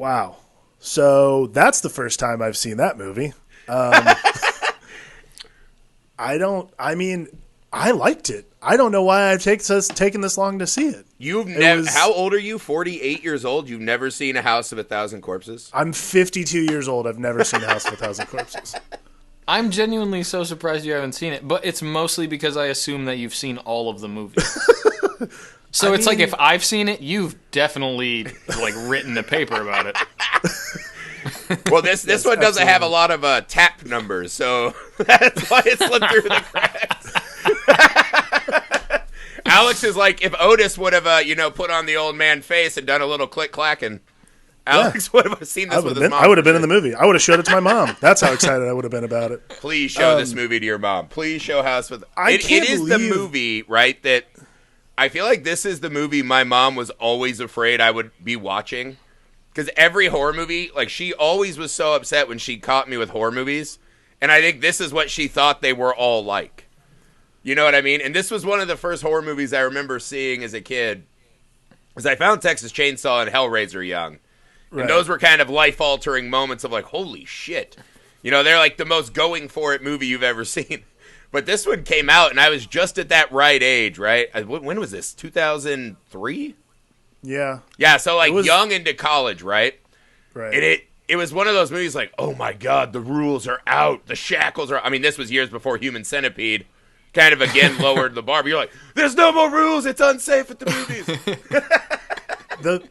Wow. So that's the first time I've seen that movie. I liked it. I don't know why I've taken this long to see it. How old are you? 48 years old? You've never seen A House of a Thousand Corpses? I'm 52 years old. I've never seen A House of a Thousand Corpses. I'm genuinely so surprised you haven't seen it, but it's mostly because I assume that you've seen all of the movies. So it's like if I've seen it, you've definitely written a paper about it. Well, this one doesn't have a lot of tap numbers, so that's why it slipped through the cracks. Alex is like, if Otis would have, put on the old man face and done a little click-clacking, Alex would have seen this with his mom. I would have been in the movie. I would have showed it to my mom. That's how excited I would have been about it. Please show this movie to your mom. Please show House with... It is the movie, right, that... I feel like this is the movie my mom was always afraid I would be watching. Because every horror movie, she always was so upset when she caught me with horror movies. And I think this is what she thought they were all like. You know what I mean? And this was one of the first horror movies I remember seeing as a kid. Because I found Texas Chainsaw and Hellraiser young. Right. And those were kind of life-altering moments of holy shit. They're like the most going-for-it movie you've ever seen. But this one came out, and I was just at that right age, right? When was this? 2003? Yeah. Yeah, so young into college, right? Right. And it was one of those movies oh my God, the rules are out. The shackles are... I mean, this was years before Human Centipede kind of, again, lowered the bar. But you're like, there's no more rules. It's unsafe at the movies. The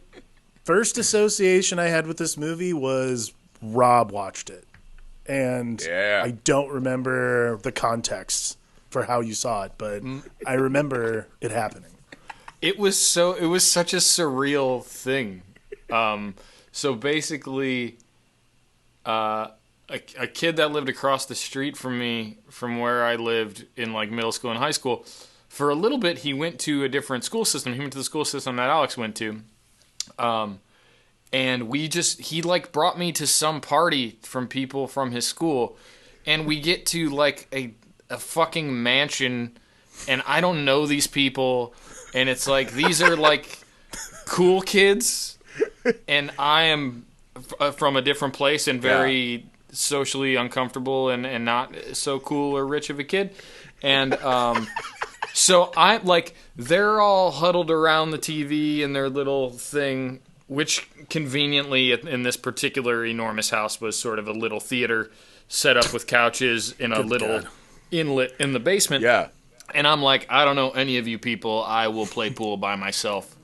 first association I had with this movie was Rob watched it. And I don't remember the context for how you saw it, but I remember it happening. It was such a surreal thing. So basically, a kid that lived across the street from me, from where I lived in middle school and high school, for a little bit he went to a different school system. He went to the school system that Alex went to. And he brought me to some party from people from his school, and we get to a fucking mansion, and I don't know these people, and it's these are cool kids, and I am from a different place and very socially uncomfortable and not so cool or rich of a kid, and so I'm they're all huddled around the TV in their little thing, which conveniently in this particular enormous house was sort of a little theater set up with couches in a inlet in the basement. Yeah. And I'm like, I don't know any of you people. I will play pool by myself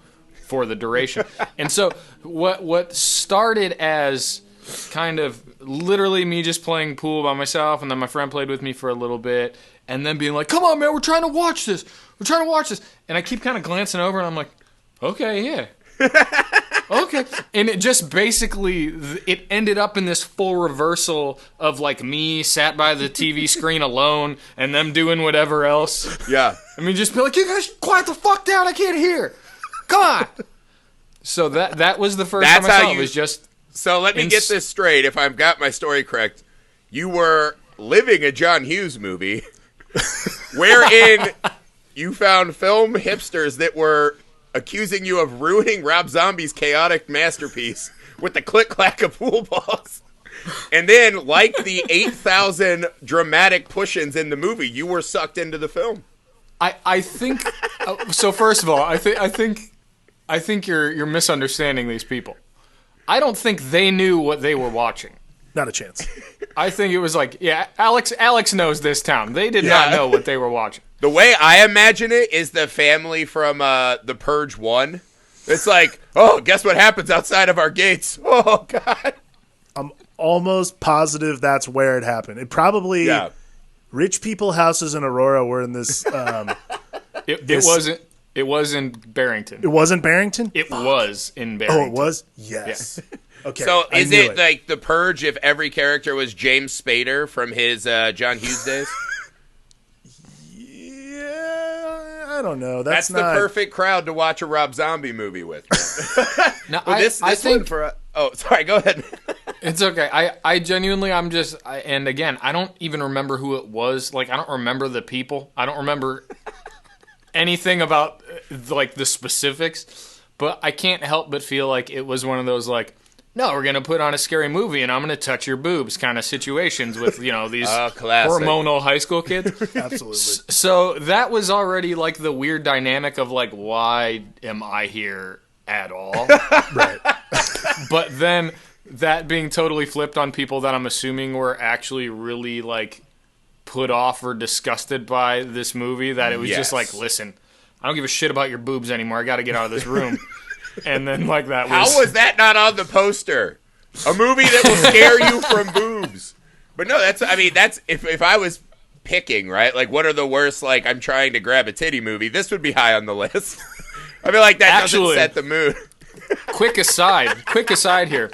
for the duration. And so what started as kind of literally me just playing pool by myself, and then my friend played with me for a little bit, and then being like, come on, man, we're trying to watch this. And I keep kind of glancing over, and I'm like, okay, yeah. Okay. And it just basically, it ended up in this full reversal of me sat by the TV screen alone and them doing whatever else. Yeah. I mean, just be like, you guys quiet the fuck down, I can't hear. Come on. So that was the first time I saw it. Was just... So let me get this straight, if I've got my story correct. You were living a John Hughes movie wherein you found film hipsters that were accusing you of ruining Rob Zombie's chaotic masterpiece with the click-clack of pool balls. And then, like the 8,000 dramatic push-ins in the movie, you were sucked into the film. I think... so first of all, I think you're misunderstanding these people. I don't think they knew what they were watching. Not a chance. I think it was Alex knows this town. They did not know what they were watching. The way I imagine it is the family from The Purge 1. It's guess what happens outside of our gates? Oh, God. I'm almost positive that's where it happened. It probably... Yeah. Rich people houses in Aurora were in this... It was in Barrington. It wasn't Barrington? It was in Barrington. Oh, it was? Yes. Yeah. Okay. So is it like The Purge if every character was James Spader from his John Hughes days? Yeah, I don't know. That's the perfect crowd to watch a Rob Zombie movie with. No, I think... sorry, go ahead. It's okay. I genuinely, and again, I don't even remember who it was. I don't remember the people. I don't remember anything about, the specifics. But I can't help but feel like it was one of those, no, we're gonna put on a scary movie and I'm gonna touch your boobs kind of situations with these classic. hormonal high school kids. Absolutely. So that was already like the weird dynamic of like, why am I here at all? Right. But then that being totally flipped on people that I'm assuming were actually really like put off or disgusted by this movie, that it was just like, listen, I don't give a shit about your boobs anymore. I got to get out of this room. And then like that was... How was that not on the poster? A movie that will scare you from boobs. But no, that's if I was picking, right? Like, what are the worst, like, I'm trying to grab a titty movie? This would be high on the list. I feel like that doesn't set the mood. Quick aside here.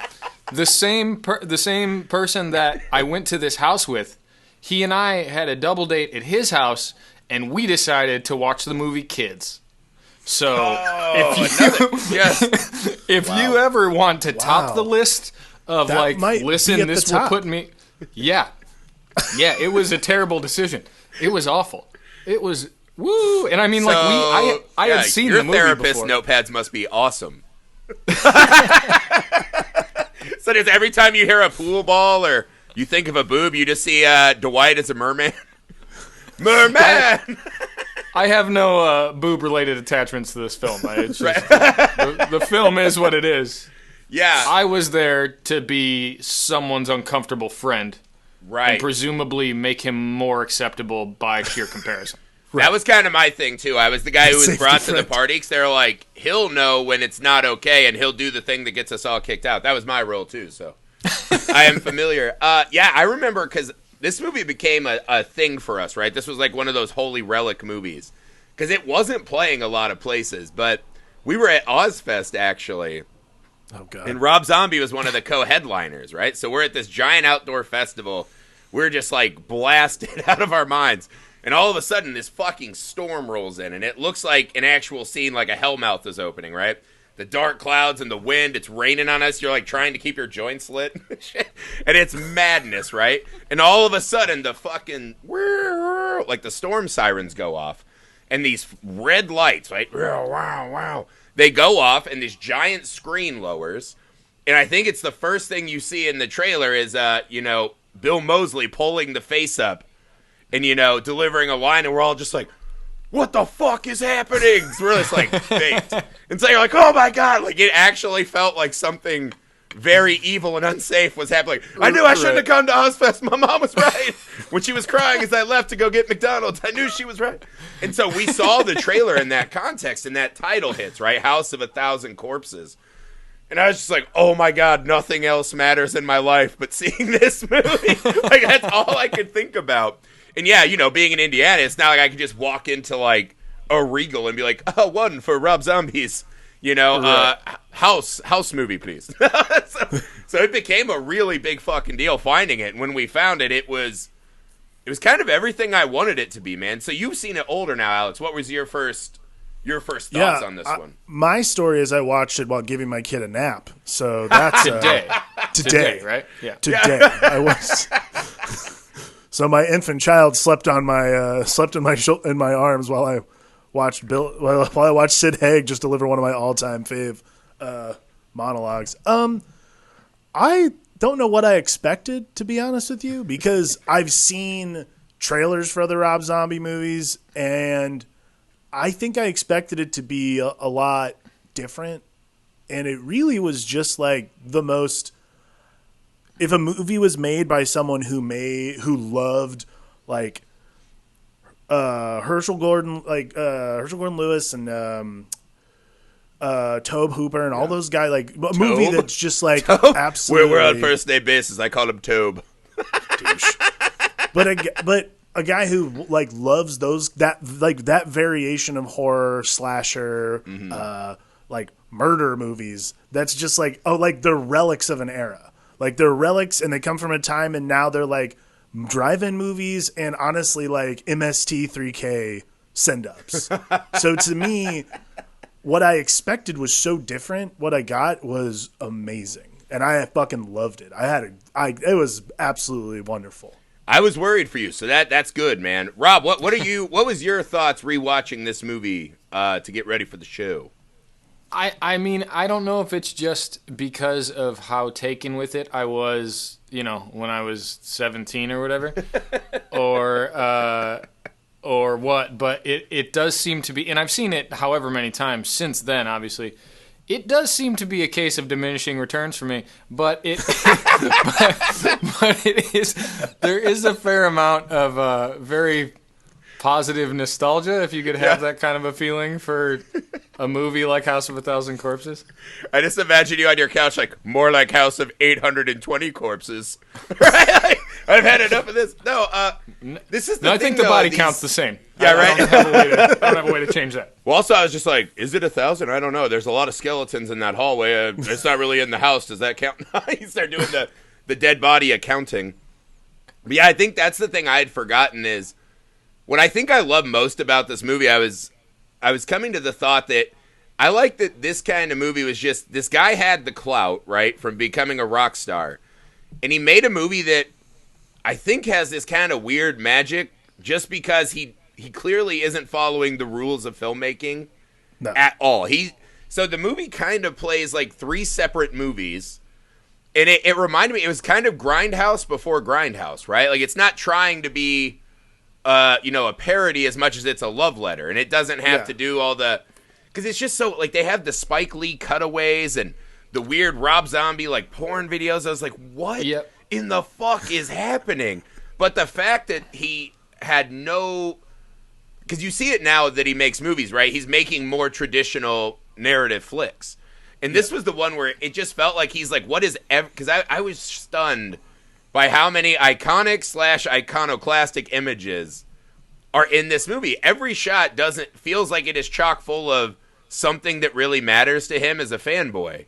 The same person that I went to this house with, he and I had a double date at his house, and we decided to watch the movie Kids. So if you ever want to top the list of that, like, listen, this will put me... Yeah, it was a terrible decision. It was awful. It was... Woo! And I mean, like, I had seen the movie before. Your therapist notepads must be awesome. So does every time you hear a pool ball or you think of a boob, you just see Dwight as a merman? Mer-Man! I have no boob-related attachments to this film. It's just, the film is what it is. Yeah. I was there to be someone's uncomfortable friend. Right. And presumably make him more acceptable by sheer comparison. Right. That was kind of my thing, too. I was the guy who was brought to the party because they were like, he'll know when it's not okay, and he'll do the thing that gets us all kicked out. That was my role, too, so I am familiar. Yeah, I remember because this movie became a thing for us, right? This was like one of those holy relic movies because it wasn't playing a lot of places, but we were at Ozfest, actually. Oh, God. And Rob Zombie was one of the co-headliners, right? So we're at this giant outdoor festival. We're just, like, blasted out of our minds. And all of a sudden, this fucking storm rolls in, and it looks like an actual scene, like a hellmouth is opening, right? The dark clouds and the wind, it's raining on us. You're, like, trying to keep your joints lit. And it's madness, right? And all of a sudden, the fucking, like, the storm sirens go off. And these red lights, right? Wow. They go off, and this giant screen lowers. And I think it's the first thing you see in the trailer is, Bill Moseley pulling the face up. And, delivering a line, and we're all just like, what the fuck is happening? So we're just like, baked. And so you're like, oh my God. Like, it actually felt like something very evil and unsafe was happening. I knew I shouldn't have come to Ozfest. My mom was right. When she was crying as I left to go get McDonald's, I knew she was right. And so we saw the trailer in that context, and that title hits, right? House of 1,000 Corpses. And I was just like, oh my God, nothing else matters in my life but seeing this movie. Like, that's all I could think about. And yeah, being in Indiana, it's not like I could just walk into, like, a Regal and be like, oh, one for Rob Zombie's, house movie, please. So it became a really big fucking deal finding it. And when we found it, it was kind of everything I wanted it to be, man. So you've seen it older now, Alex. What was your first thoughts on this one? My story is I watched it while giving my kid a nap. So that's today, right? Yeah. Today. I was... So my infant child slept in my arms while I watched Sid Haig just deliver one of my all-time fave monologues. I don't know what I expected, to be honest with you, because I've seen trailers for other Rob Zombie movies, and I think I expected it to be a lot different, and it really was just like the most. If a movie was made by someone who loved like Herschel Gordon Lewis and Tobe Hooper and all those guys, like a movie that's just like Tobe? Absolutely. We're on first name basis. I call him Tobe. Douche. But a guy who like loves that variation of horror slasher, like murder movies. That's just like like they're relics of an era. Like, they're relics, and they come from a time, and now they're, like, drive-in movies and, honestly, like, MST3K send-ups. So, to me, what I expected was so different. What I got was amazing, and I fucking loved it. It was absolutely wonderful. I was worried for you, so that's good, man. Rob, what was your thoughts rewatching this movie to get ready for the show? I mean, I don't know if it's just because of how taken with it I was, when I was 17 or whatever, or what, but it does seem to be, and I've seen it however many times since then, obviously. It does seem to be a case of diminishing returns for me, but but there is a fair amount of very positive nostalgia, if you could have that kind of a feeling for a movie like House of a Thousand Corpses. I just imagine you on your couch, like, more like House of 820 Corpses. Right? Like, I've had enough of this. No, this is the thing, I think the body count's the same. Yeah, right? I don't have a way to change that. Well, also, I was just like, is it 1,000? I don't know. There's a lot of skeletons in that hallway. It's not really in the house. Does that count? You start doing the dead body accounting. But yeah, I think that's the thing I had forgotten is, what I think I love most about this movie, I was coming to the thought that I like that this kind of movie was just, this guy had the clout, right, from becoming a rock star. And he made a movie that I think has this kind of weird magic just because he clearly isn't following the rules of filmmaking at all. So the movie kind of plays like 3 separate movies. And it reminded me, it was kind of Grindhouse before Grindhouse, right? Like, it's not trying to be a parody as much as it's a love letter, and it doesn't have to do all the, because it's just so, like, they have the Spike Lee cutaways and the weird Rob Zombie like porn videos. I was like, what in the fuck is happening? But the fact that he had no, because you see it now that he makes movies, right? He's making more traditional narrative flicks, and this was the one where it just felt like he's like, what is because I was stunned by how many iconic / iconoclastic images are in this movie. Every shot feels like it is chock full of something that really matters to him as a fanboy,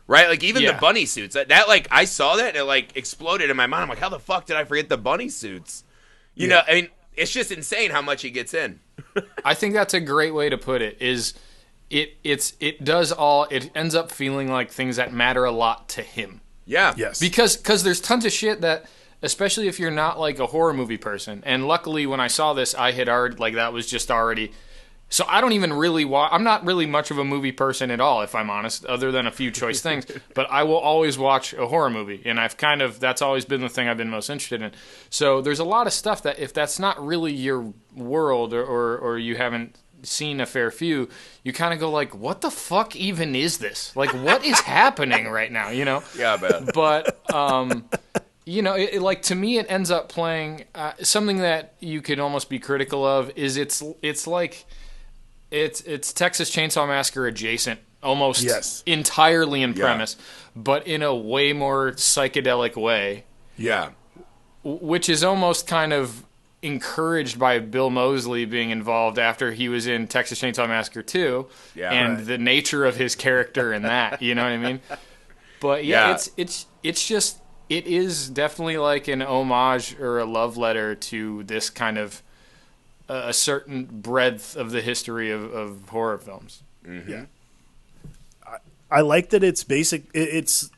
right? Like, even the bunny suits. That like, I saw that and it like exploded in my mind. I'm like, how the fuck did I forget the bunny suits? You know, I mean, it's just insane how much he gets in. I think that's a great way to put it. It ends up feeling like things that matter a lot to him. Yeah. Yes. Because there's tons of shit that, especially if you're not like a horror movie person, and luckily when I saw this, I had already, like, that was just already, so I don't even really I'm not really much of a movie person at all, if I'm honest, other than a few choice things, but I will always watch a horror movie, and that's always been the thing I've been most interested in. So there's a lot of stuff that, if that's not really your world, or you haven't seen a fair few, you kind of go like, what the fuck even is this? Like, what is happening right now, Yeah, I bet. But, like, to me, it ends up playing something that you could almost be critical of is it's Texas Chainsaw Massacre adjacent, almost entirely in premise, but in a way more psychedelic way. Yeah. Which is almost kind of encouraged by Bill Moseley being involved after he was in Texas Chainsaw Massacre 2, the nature of his character in that, you know what I mean? But it is definitely like an homage or a love letter to this kind of a certain breadth of the history of horror films. Mm-hmm. Yeah, I like that it's basic. It's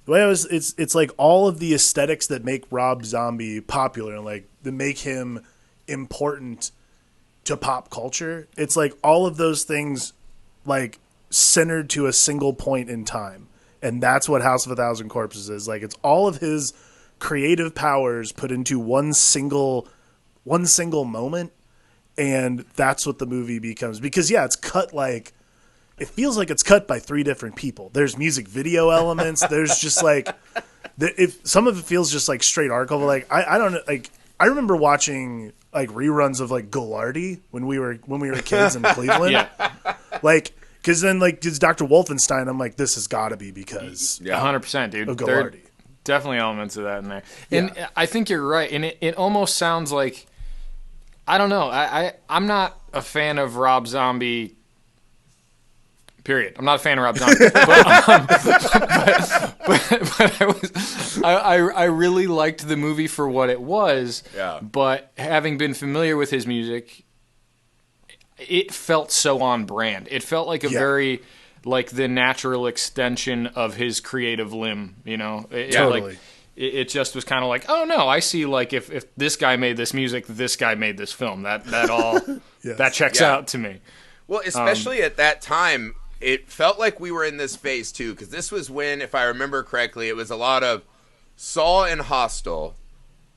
the way it's like all of the aesthetics that make Rob Zombie popular and like that make him important to pop culture. It's like all of those things like centered to a single point in time. And that's what House of a Thousand Corpses is. Like, it's all of his creative powers put into one single moment, and that's what the movie becomes. Because it's cut like, it feels like it's cut by 3 different people. There's music video elements. There's just like, if some of it feels just like straight archival. Like, I don't know. Like, I remember watching like reruns of like Gholardi when we were kids in Cleveland. Like, because then like it's Dr. Wolfenstein. I'm like, this has got to be because 100%, dude. Of There are Gholardi. definitely elements of that in there, and I think you're right. And it almost sounds like, I don't know. I'm not a fan of Rob Zombie. Period. I'm not a fan of Rob Zombie, but I really liked the movie for what it was. Yeah. But having been familiar with his music, it felt so on brand. It felt like a very, like, the natural extension of his creative limb. Totally. Like, it just was kind of like, oh no, I see. Like, if this guy made this music, this guy made this film. That all that checks out to me. Well, especially at that time. it felt like we were in this phase too, because this was when, if I remember correctly, it was a lot of Saw and Hostel,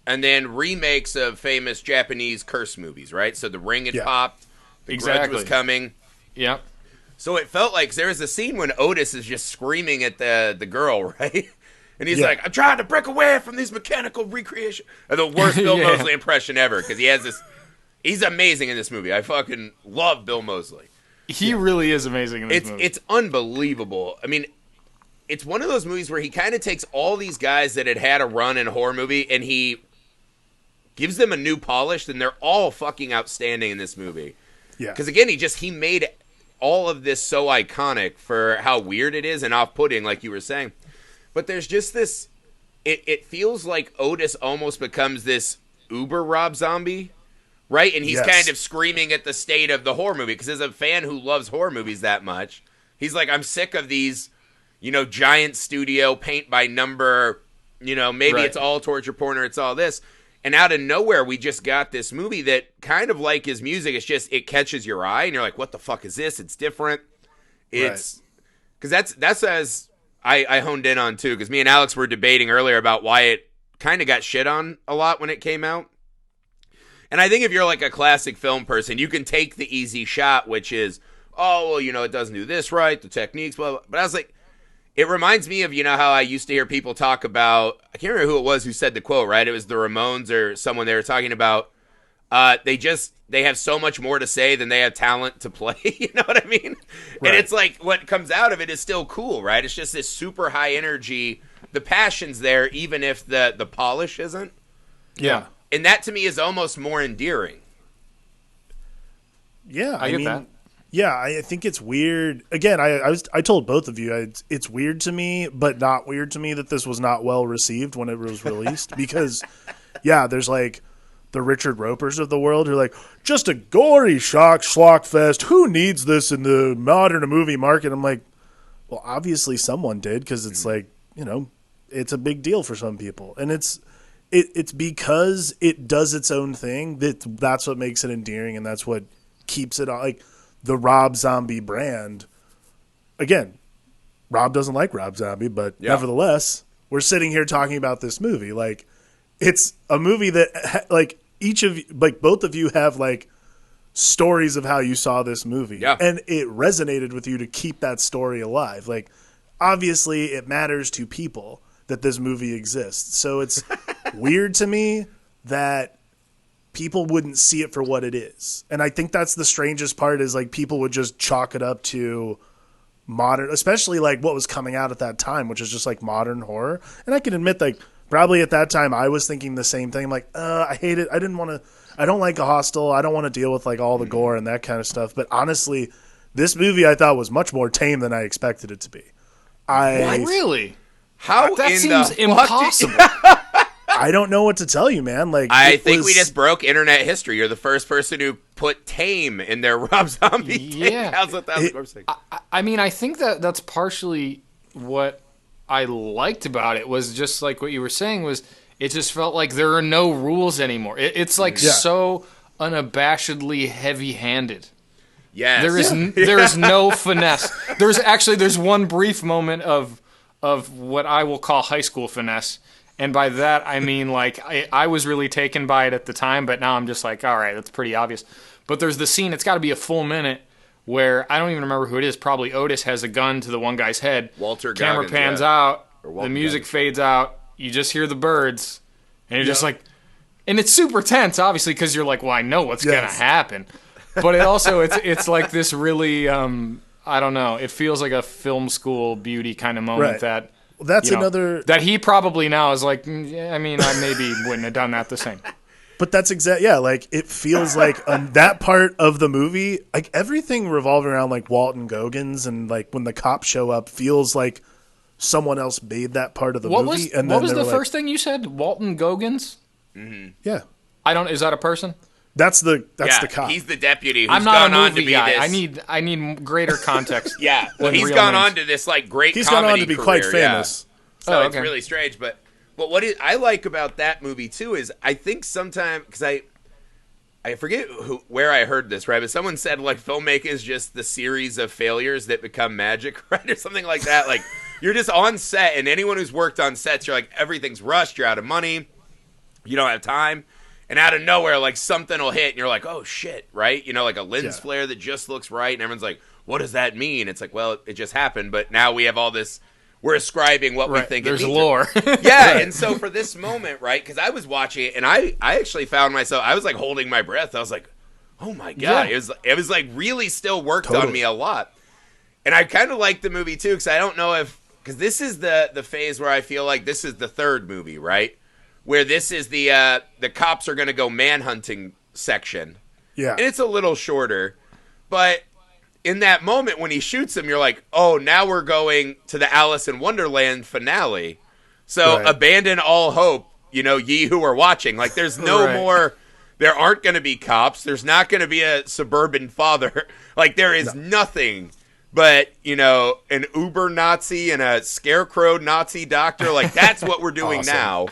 and then remakes of famous Japanese curse movies, right? So The Ring had popped, The Grudge was coming. Yep. So it felt like there was a scene when Otis is just screaming at the girl, right? And he's like, I'm trying to break away from these mechanical recreation. The worst Bill Moseley impression ever, because he has this... He's amazing in this movie. I fucking love Bill Moseley. He really is amazing in this movie. It's unbelievable. I mean, it's one of those movies where he kind of takes all these guys that had a run in a horror movie, and he gives them a new polish, and they're all fucking outstanding in this movie. Yeah. Because, again, he made all of this so iconic for how weird it is and off-putting, like you were saying. But there's just this... It feels like Otis almost becomes this uber Rob Zombie, right? And he's kind of screaming at the state of the horror movie, because as a fan who loves horror movies that much, he's like, I'm sick of these, giant studio, paint-by-number, maybe it's all torture porn or it's all this. And out of nowhere, we just got this movie that, kind of like his music, it's just, it catches your eye, and you're like, what the fuck is this? It's different. It's... Because that's as I honed in on, too, because me and Alex were debating earlier about why it kind of got shit on a lot when it came out. And I think if you're like a classic film person, you can take the easy shot, which is, oh, well, it doesn't do this right, the techniques, blah, blah. But I was like, it reminds me of, how I used to hear people talk about, I can't remember who it was who said the quote, right? It was the Ramones or someone they were talking about. They have so much more to say than they have talent to play. You know what I mean? Right. And it's like, what comes out of it is still cool, right? It's just this super high energy. The passion's there, even if the polish isn't. Yeah. And that to me is almost more endearing. Yeah, I get that. Yeah, I think it's weird. Again, I told both of you it's weird to me, but not weird to me that this was not well received when it was released, because there's like the Richard Ropers of the world who are like, just a gory schlock fest. Who needs this in the modern movie market? I'm like, well, obviously someone did, because it's like, it's a big deal for some people, and it's because it does its own thing that's what makes it endearing, and that's what keeps it on, like the Rob Zombie brand. Again, Rob doesn't like Rob Zombie, but nevertheless, we're sitting here talking about this movie. Like, it's a movie that, like, both of you have like stories of how you saw this movie, and it resonated with you to keep that story alive. Like, obviously, it matters to people that this movie exists. So it's weird to me that people wouldn't see it for what it is. And I think that's the strangest part, is like people would just chalk it up to modern, especially like what was coming out at that time, which is just like modern horror. And I can admit, like, probably at that time I was thinking the same thing. I'm like, I hate it. I don't like a Hostel. I don't want to deal with like all the gore and that kind of stuff. But honestly, this movie I thought was much more tame than I expected it to be. What? Really? How that in seems the impossible. I don't know what to tell you, man. Like, I think we just broke internet history. You're the first person who put tame in their Rob Zombie thing. How's that? I mean, I think that's partially what I liked about it, was just like what you were saying, was it just felt like there are no rules anymore. It's like so unabashedly heavy-handed. Yes. There is no finesse. There's one brief moment of what I will call high school finesse. And by that, I mean, like, I was really taken by it at the time, but now I'm just like, all right, that's pretty obvious. But there's the scene, it's got to be a full minute, where I don't even remember who it is. Probably Otis has a gun to the one guy's head. Walter Camera Goggins, pans out, the music fades out, you just hear the birds, and you're just like, and it's super tense, obviously, because you're like, well, I know what's going to happen. But it also, it's like this really, I don't know, it feels like a film school beauty kind of moment that... Well, that's another... That he probably now is like, I mean, I maybe wouldn't have done that the same. But that's like, it feels like that part of the movie, like, everything revolving around, like, Walton Goggins, and, like, when the cops show up, feels like someone else made that part of the movie. What was the first thing you said? Walton Goggins? Mm-hmm. Yeah. Is that a person? That's the cop. He's the deputy who's I'm not gone a on to movie be guy. this. I need greater context. Well, he's gone on to this like great He's comedy gone on to be career, quite famous. So it's really strange. But what I like about that movie too is I think sometimes, because I I forget where I heard this, right? But someone said, like, filmmaking is just the series of failures that become magic, right? Or something like that. Like, you're just on set, and anyone who's worked on sets, you're like, everything's rushed, you're out of money, you don't have time. And out of nowhere, like, something will hit, and you're like, oh, shit, right? You know, like a lens flare that just looks right, and everyone's like, what does that mean? It's like, well, it just happened, but now we have all this, we're ascribing what we think it means. There's lore. Yeah, and so for this moment, right, because I was watching it, and I actually found myself, I was, like, holding my breath. I was like, oh, my God. Yeah. It was like, really still worked on me a lot. And I kind of liked the movie, too, because I don't know if, because this is the phase where I feel like this is the third movie, right? Where this is the cops are going to go manhunting section. Yeah. And it's a little shorter. But in that moment when he shoots him, you're like, oh, now we're going to the Alice in Wonderland finale. So abandon all hope, you know, ye who are watching. Like, there's no more, there aren't going to be cops. There's not going to be a suburban father. Like, there is nothing but, you know, an Uber Nazi and a scarecrow Nazi doctor. Like, that's what we're doing now.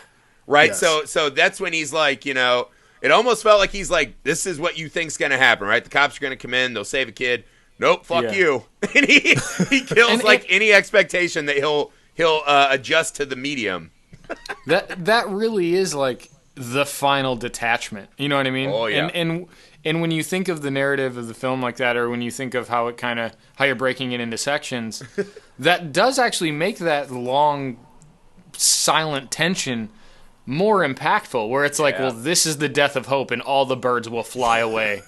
Right? Yes. So that's when he's like, you know, it almost felt like he's like, this is what you think's going to happen, right? The cops are going to come in, they'll save a kid. Nope, fuck you. And he kills any expectation that he'll adjust to the medium. That really is like the final detachment. You know what I mean? Oh yeah. And when you think of the narrative of the film like that, or when you think of how you're breaking it into sections, that does actually make that long silent tension more impactful, where it's like, well, this is the death of hope, and all the birds will fly away.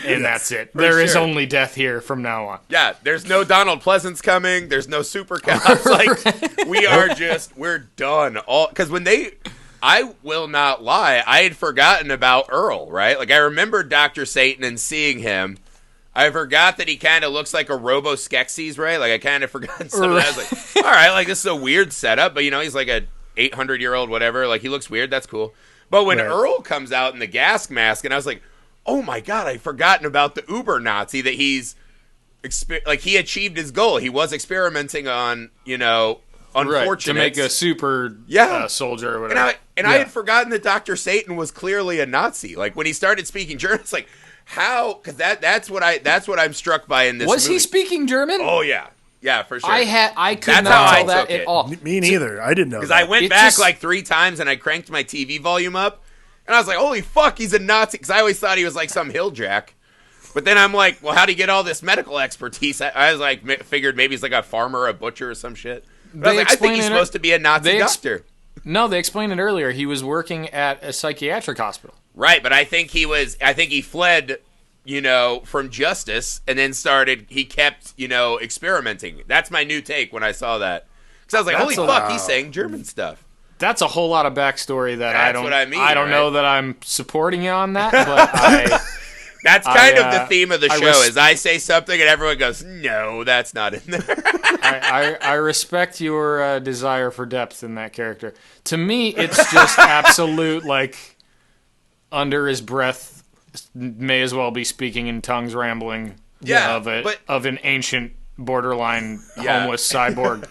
And that's it. There is only death here from now on. Yeah, there's no Donald Pleasance coming. There's no super cops. Like, we're done. Because I will not lie, I had forgotten about Earl, right? Like, I remember Dr. Satan and seeing him. I forgot that he kind of looks like a Robo Skeksis, right? Like, I kind of forgot some of that. I was like, all right, like, this is a weird setup, but, you know, he's like a 800-year-old, whatever. Like, he looks weird. That's cool. But when Earl comes out in the gas mask, and I was like, oh my God, I'd forgotten about the Uber Nazi, that he's, he achieved his goal. He was experimenting on, you know, unfortunate. To make a super soldier or whatever. And I had forgotten that Dr. Satan was clearly a Nazi. Like, when he started speaking German, it's like, how? Because that's what I'm struck by in this movie. Was he speaking German? Oh, yeah. Yeah, for sure. I could not tell that at all. Me neither. I didn't know. Because I went back like 3 times and I cranked my TV volume up, and I was like, "Holy fuck, he's a Nazi!" Because I always thought he was like some hilljack. But then I'm like, "Well, how do you get all this medical expertise?" I was like, figured maybe he's like a farmer, or a butcher, or some shit. But I was like, I think he's supposed to be a Nazi doctor. No, they explained it earlier. He was working at a psychiatric hospital. Right, but I think he fled, you know, from justice, and then he kept, you know, experimenting. That's my new take when I saw that. Because I was like, holy fuck, he's saying German stuff. That's a whole lot of backstory that That's what I mean, I don't know that I'm supporting you on that, but That's kind of the theme of the show, is I say something and everyone goes, no, that's not in there. I respect your desire for depth in that character. To me, it's just absolute, like, under his breath, may as well be speaking in tongues, rambling of an ancient borderline homeless cyborg.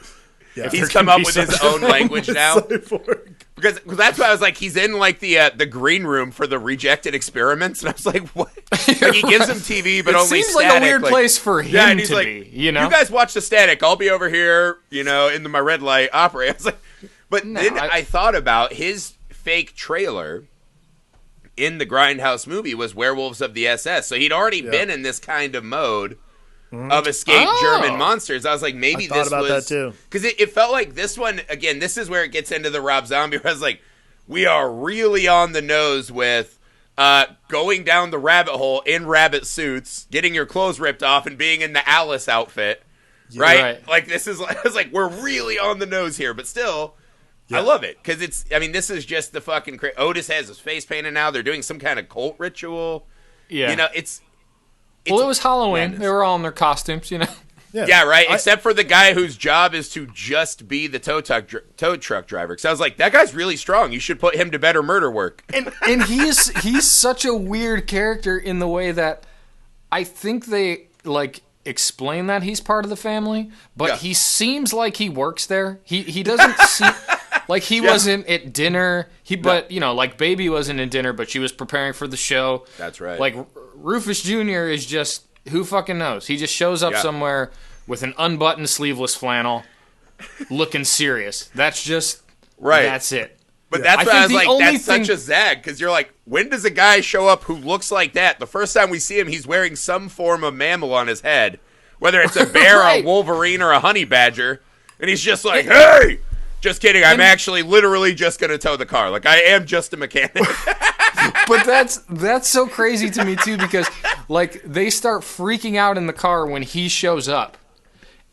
He's come up with his own language now. Because that's why I was like, he's in like the green room for the rejected experiments, and I was like, what? Like, he gives him TV, but only static. It seems like a weird place for him to be. You know, you guys watch the static. I'll be over here, you know, in my red light operating. I was like, then I thought about his fake trailer in the Grindhouse movie was Werewolves of the SS, so he'd already been in this kind of mode of escaped German monsters. I was like, maybe this was that too, because it felt like this one again. This is where it gets into the Rob Zombie. Where I was like, we are really on the nose with going down the rabbit hole in rabbit suits, getting your clothes ripped off, and being in the Alice outfit, right? Like this is. I was like, we're really on the nose here, but still. Yeah. I love it because it's. I mean, this is just the fucking. Otis has his face painted now. They're doing some kind of cult ritual. Yeah, you know, it's well, it was Halloween. Madness. They were all in their costumes, you know. Yeah, right. Except for the guy whose job is to just be the tow truck driver. Because I was like, that guy's really strong. You should put him to better murder work. And he's such a weird character in the way that I think they like explain that he's part of the family, but he seems like he works there. He doesn't seem. Like, he wasn't at dinner. But, you know, like, Baby wasn't at dinner, but she was preparing for the show. That's right. Like, Rufus Jr. is just, who fucking knows? He just shows up somewhere with an unbuttoned sleeveless flannel looking serious. That's just, that's it. But that's why I was like, that's such a zag, because you're like, when does a guy show up who looks like that? The first time we see him, he's wearing some form of mammal on his head, whether it's a bear, a wolverine, or a honey badger, and he's just like, hey! Just kidding, I'm actually literally just going to tow the car. Like, I am just a mechanic. But that's so crazy to me, too, because, like, they start freaking out in the car when he shows up.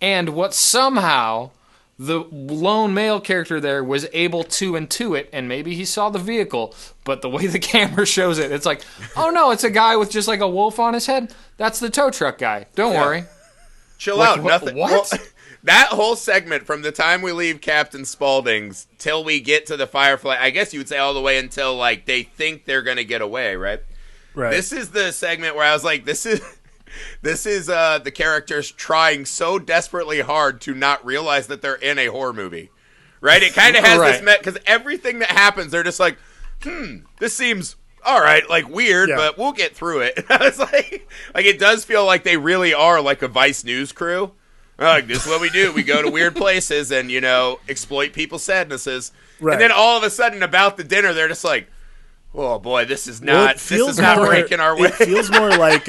And what somehow the lone male character there was able to intuit, and maybe he saw the vehicle, but the way the camera shows it, it's like, oh no, it's a guy with just like a wolf on his head. That's the tow truck guy. Don't worry. Chill out. Nothing. What? Well, that whole segment from the time we leave Captain Spaulding's till we get to the Firefly, I guess you would say all the way until like they think they're going to get away, right? Right. This is the segment where I was like, this is the characters trying so desperately hard to not realize that they're in a horror movie, right? It kind of has this because everything that happens, they're just like, this seems all right, like weird, but we'll get through it. I was like it does feel like they really are like a Vice News crew. Like, this is what we do. We go to weird places and, you know, exploit people's sadnesses. Right. And then all of a sudden about the dinner, they're just like, oh boy, this is not breaking our way. It feels more like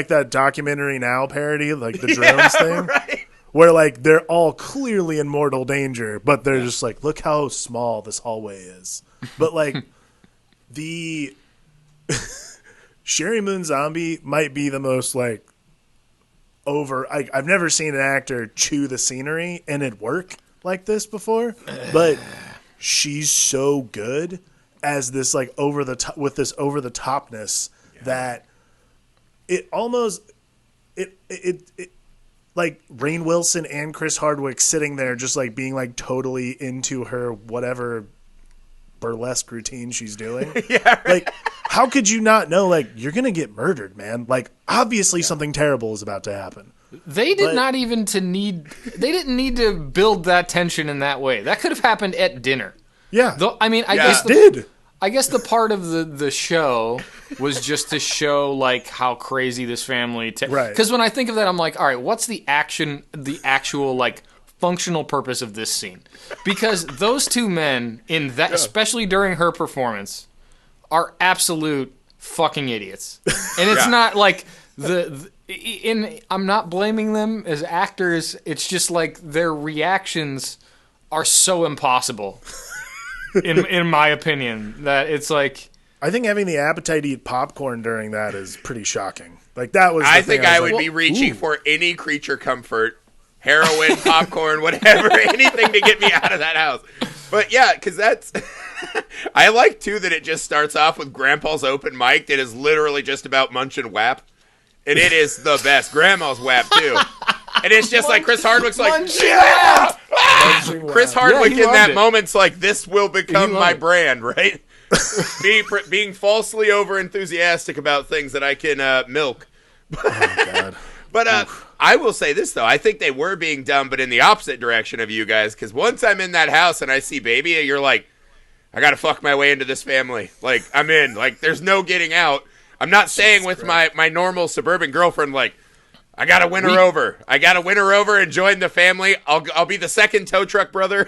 that Documentary Now parody, like the drones thing. Right. Where like they're all clearly in mortal danger, but they're just like, look how small this hallway is. But like the Sherry Moon Zombie might be the most like I've never seen an actor chew the scenery and it work like this before, but she's so good as this like over the topness that it almost it like Rainn Wilson and Chris Hardwick sitting there just like being like totally into her whatever burlesque routine she's doing. Like how could you not know like you're gonna get murdered, man? Like obviously something terrible is about to happen. They didn't need to build that tension in that way. That could have happened at dinner. Yeah. Though, I mean, I guess the part of the show was just to show like how crazy this family. Right. Because when I think of that, I'm like, all right, what's the actual like functional purpose of this scene? Because those two men in that, especially during her performance, are absolute fucking idiots, and it's not like I'm not blaming them as actors. It's just like their reactions are so impossible. In my opinion, that it's like I think having the appetite to eat popcorn during that is pretty shocking. Like that was. I think I would be reaching for any creature comfort, heroin, popcorn, whatever, anything to get me out of that house. But yeah, because that's. I like too that it just starts off with Grandpa's open mic that is literally just about Munch and Wap, and it is the best. Grandma's Wap too. And it's just like Chris Hardwick's like, Chris Hardwick in that moment's like, this will become my brand, right? being falsely over enthusiastic about things that I can milk. Oh, God. But I will say this, though. I think they were being dumb, but in the opposite direction of you guys. Because once I'm in that house and I see Baby, you're like, I got to fuck my way into this family. Like, I'm in. Like, there's no getting out. I'm not saying with my normal suburban girlfriend, like, I gotta win her over. I gotta win her over and join the family. I'll be the second tow truck brother.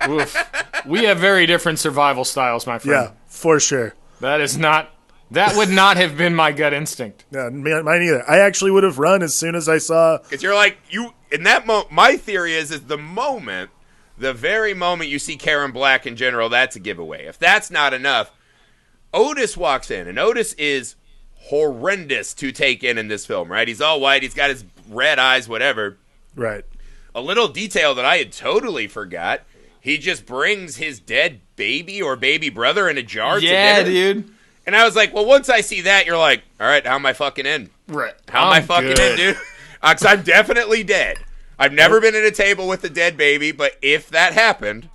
Oof. We have very different survival styles, my friend. Yeah, for sure. That would not have been my gut instinct. Yeah, mine either. I actually would have run as soon as I saw. Because you're like in that moment. My theory is the very moment you see Karen Black in general, that's a giveaway. If that's not enough, Otis walks in, and Otis is horrendous to take in this film, right? He's all white, he's got his red eyes, whatever. Right. A little detail that I had totally forgot, he just brings his dead baby or baby brother in a jar to dinner. Yeah, dude. And I was like, well, once I see that, you're like, all right, how am I fucking in? Right. How am I fucking in, dude? Because I'm definitely dead. I've never been at a table with a dead baby, but if that happened,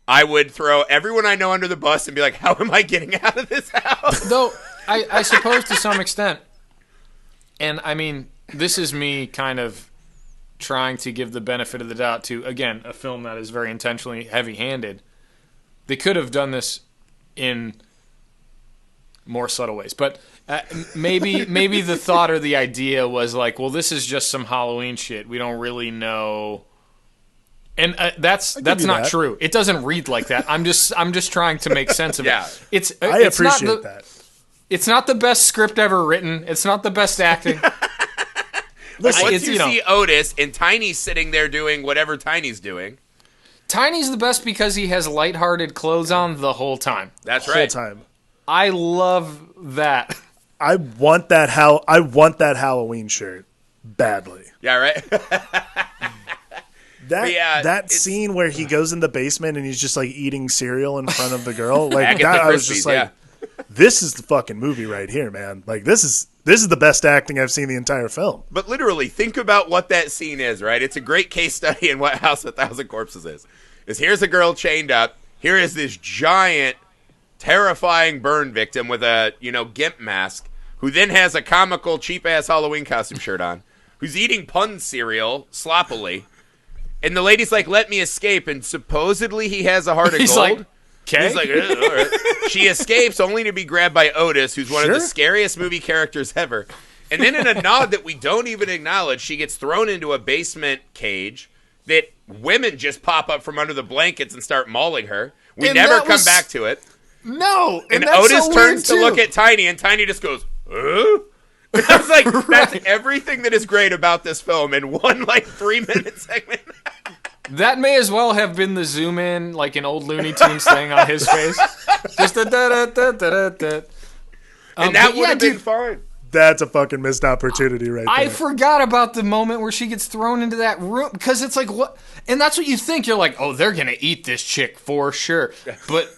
I would throw everyone I know under the bus and be like, how am I getting out of this house? Though, I suppose to some extent, and I mean, this is me kind of trying to give the benefit of the doubt to, again, a film that is very intentionally heavy-handed, they could have done this in more subtle ways. But maybe the thought or the idea was like, well, this is just some Halloween shit. We don't really know. And that's not true. It doesn't read like that. I'm just trying to make sense of it. I appreciate that. It's not the best script ever written. It's not the best acting. Listen, once you see Otis and Tiny's sitting there doing whatever Tiny's doing. Tiny's the best because he has lighthearted clothes on the whole time. That's right. Whole time. I love that. I want that Halloween shirt badly. Yeah, right. That scene where he goes in the basement and he's just like eating cereal in front of the girl, like that, I was just like, this is the fucking movie right here, man. Like this is the best acting I've seen the entire film. But literally, think about what that scene is, right? It's a great case study in what House of a Thousand Corpses is. Here's a girl chained up. Here is this giant, terrifying burn victim with a gimp mask, who then has a comical, cheap-ass Halloween costume shirt on, who's eating pun cereal sloppily. And the lady's like, let me escape. And supposedly he has a heart of gold. Like, okay. He's like, all right. She escapes only to be grabbed by Otis, who's one of the scariest movie characters ever. And then in a nod that we don't even acknowledge, she gets thrown into a basement cage that women just pop up from under the blankets and start mauling her. We never come back to it. No. And Otis turns to look at Tiny, and Tiny just goes, huh? I was like, that's everything that is great about this film in one 3-minute segment. That may as well have been the zoom in, like an old Looney Tunes thing on his face. Just a da-da-da-da-da-da. And that would have been fine. That's a fucking missed opportunity right there. I forgot about the moment where she gets thrown into that room, because it's like, what? And that's what you think. You're like, oh, they're going to eat this chick for sure. But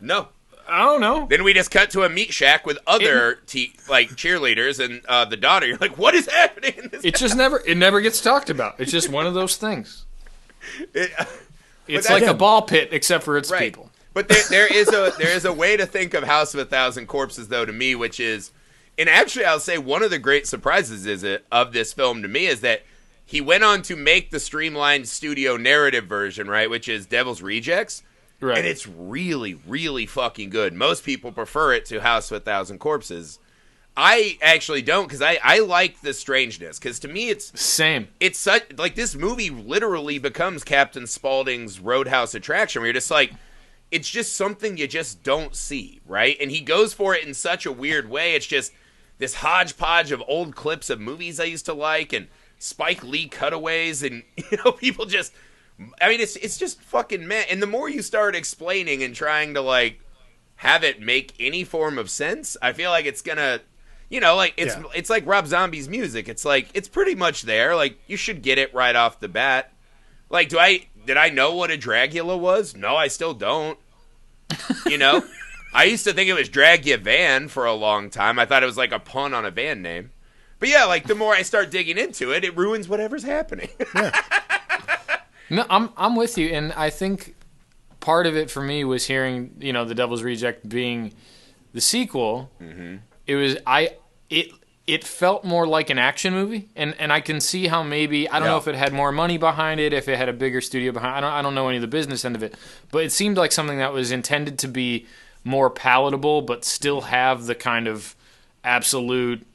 no. I don't know. Then we just cut to a meat shack with other cheerleaders and the daughter. You're like, what is happening in this? It never gets talked about. It's just one of those things. It's like a ball pit, except for its people. But there is a way to think of House of a Thousand Corpses, though, to me, which is, and actually I'll say one of the great surprises of this film to me is that he went on to make the streamlined studio narrative version, right, which is Devil's Rejects. Right. And it's really, really fucking good. Most people prefer it to House of a Thousand Corpses. I actually don't, because I like the strangeness. Because to me, it's same. It's such this movie literally becomes Captain Spaulding's Roadhouse attraction, where you're just like, it's just something you just don't see, right? And he goes for it in such a weird way. It's just this hodgepodge of old clips of movies I used to like, and Spike Lee cutaways, and people just. I mean, it's just fucking mad. And the more you start explaining and trying to have it make any form of sense, I feel like it's gonna, it's like Rob Zombie's music. It's like it's pretty much there. Like you should get it right off the bat. Like, did I know what a Dragula was? No, I still don't. I used to think it was Dragula Van for a long time. I thought it was like a pun on a band name. But yeah, the more I start digging into it, it ruins whatever's happening. Yeah. No, I'm with you, and I think part of it for me was hearing, The Devil's Reject being the sequel. Mm-hmm. It felt more like an action movie, and I can see how maybe I don't know if it had more money behind it, if it had a bigger studio behind. I don't know any of the business end of it, but it seemed like something that was intended to be more palatable, but still have the kind of absolute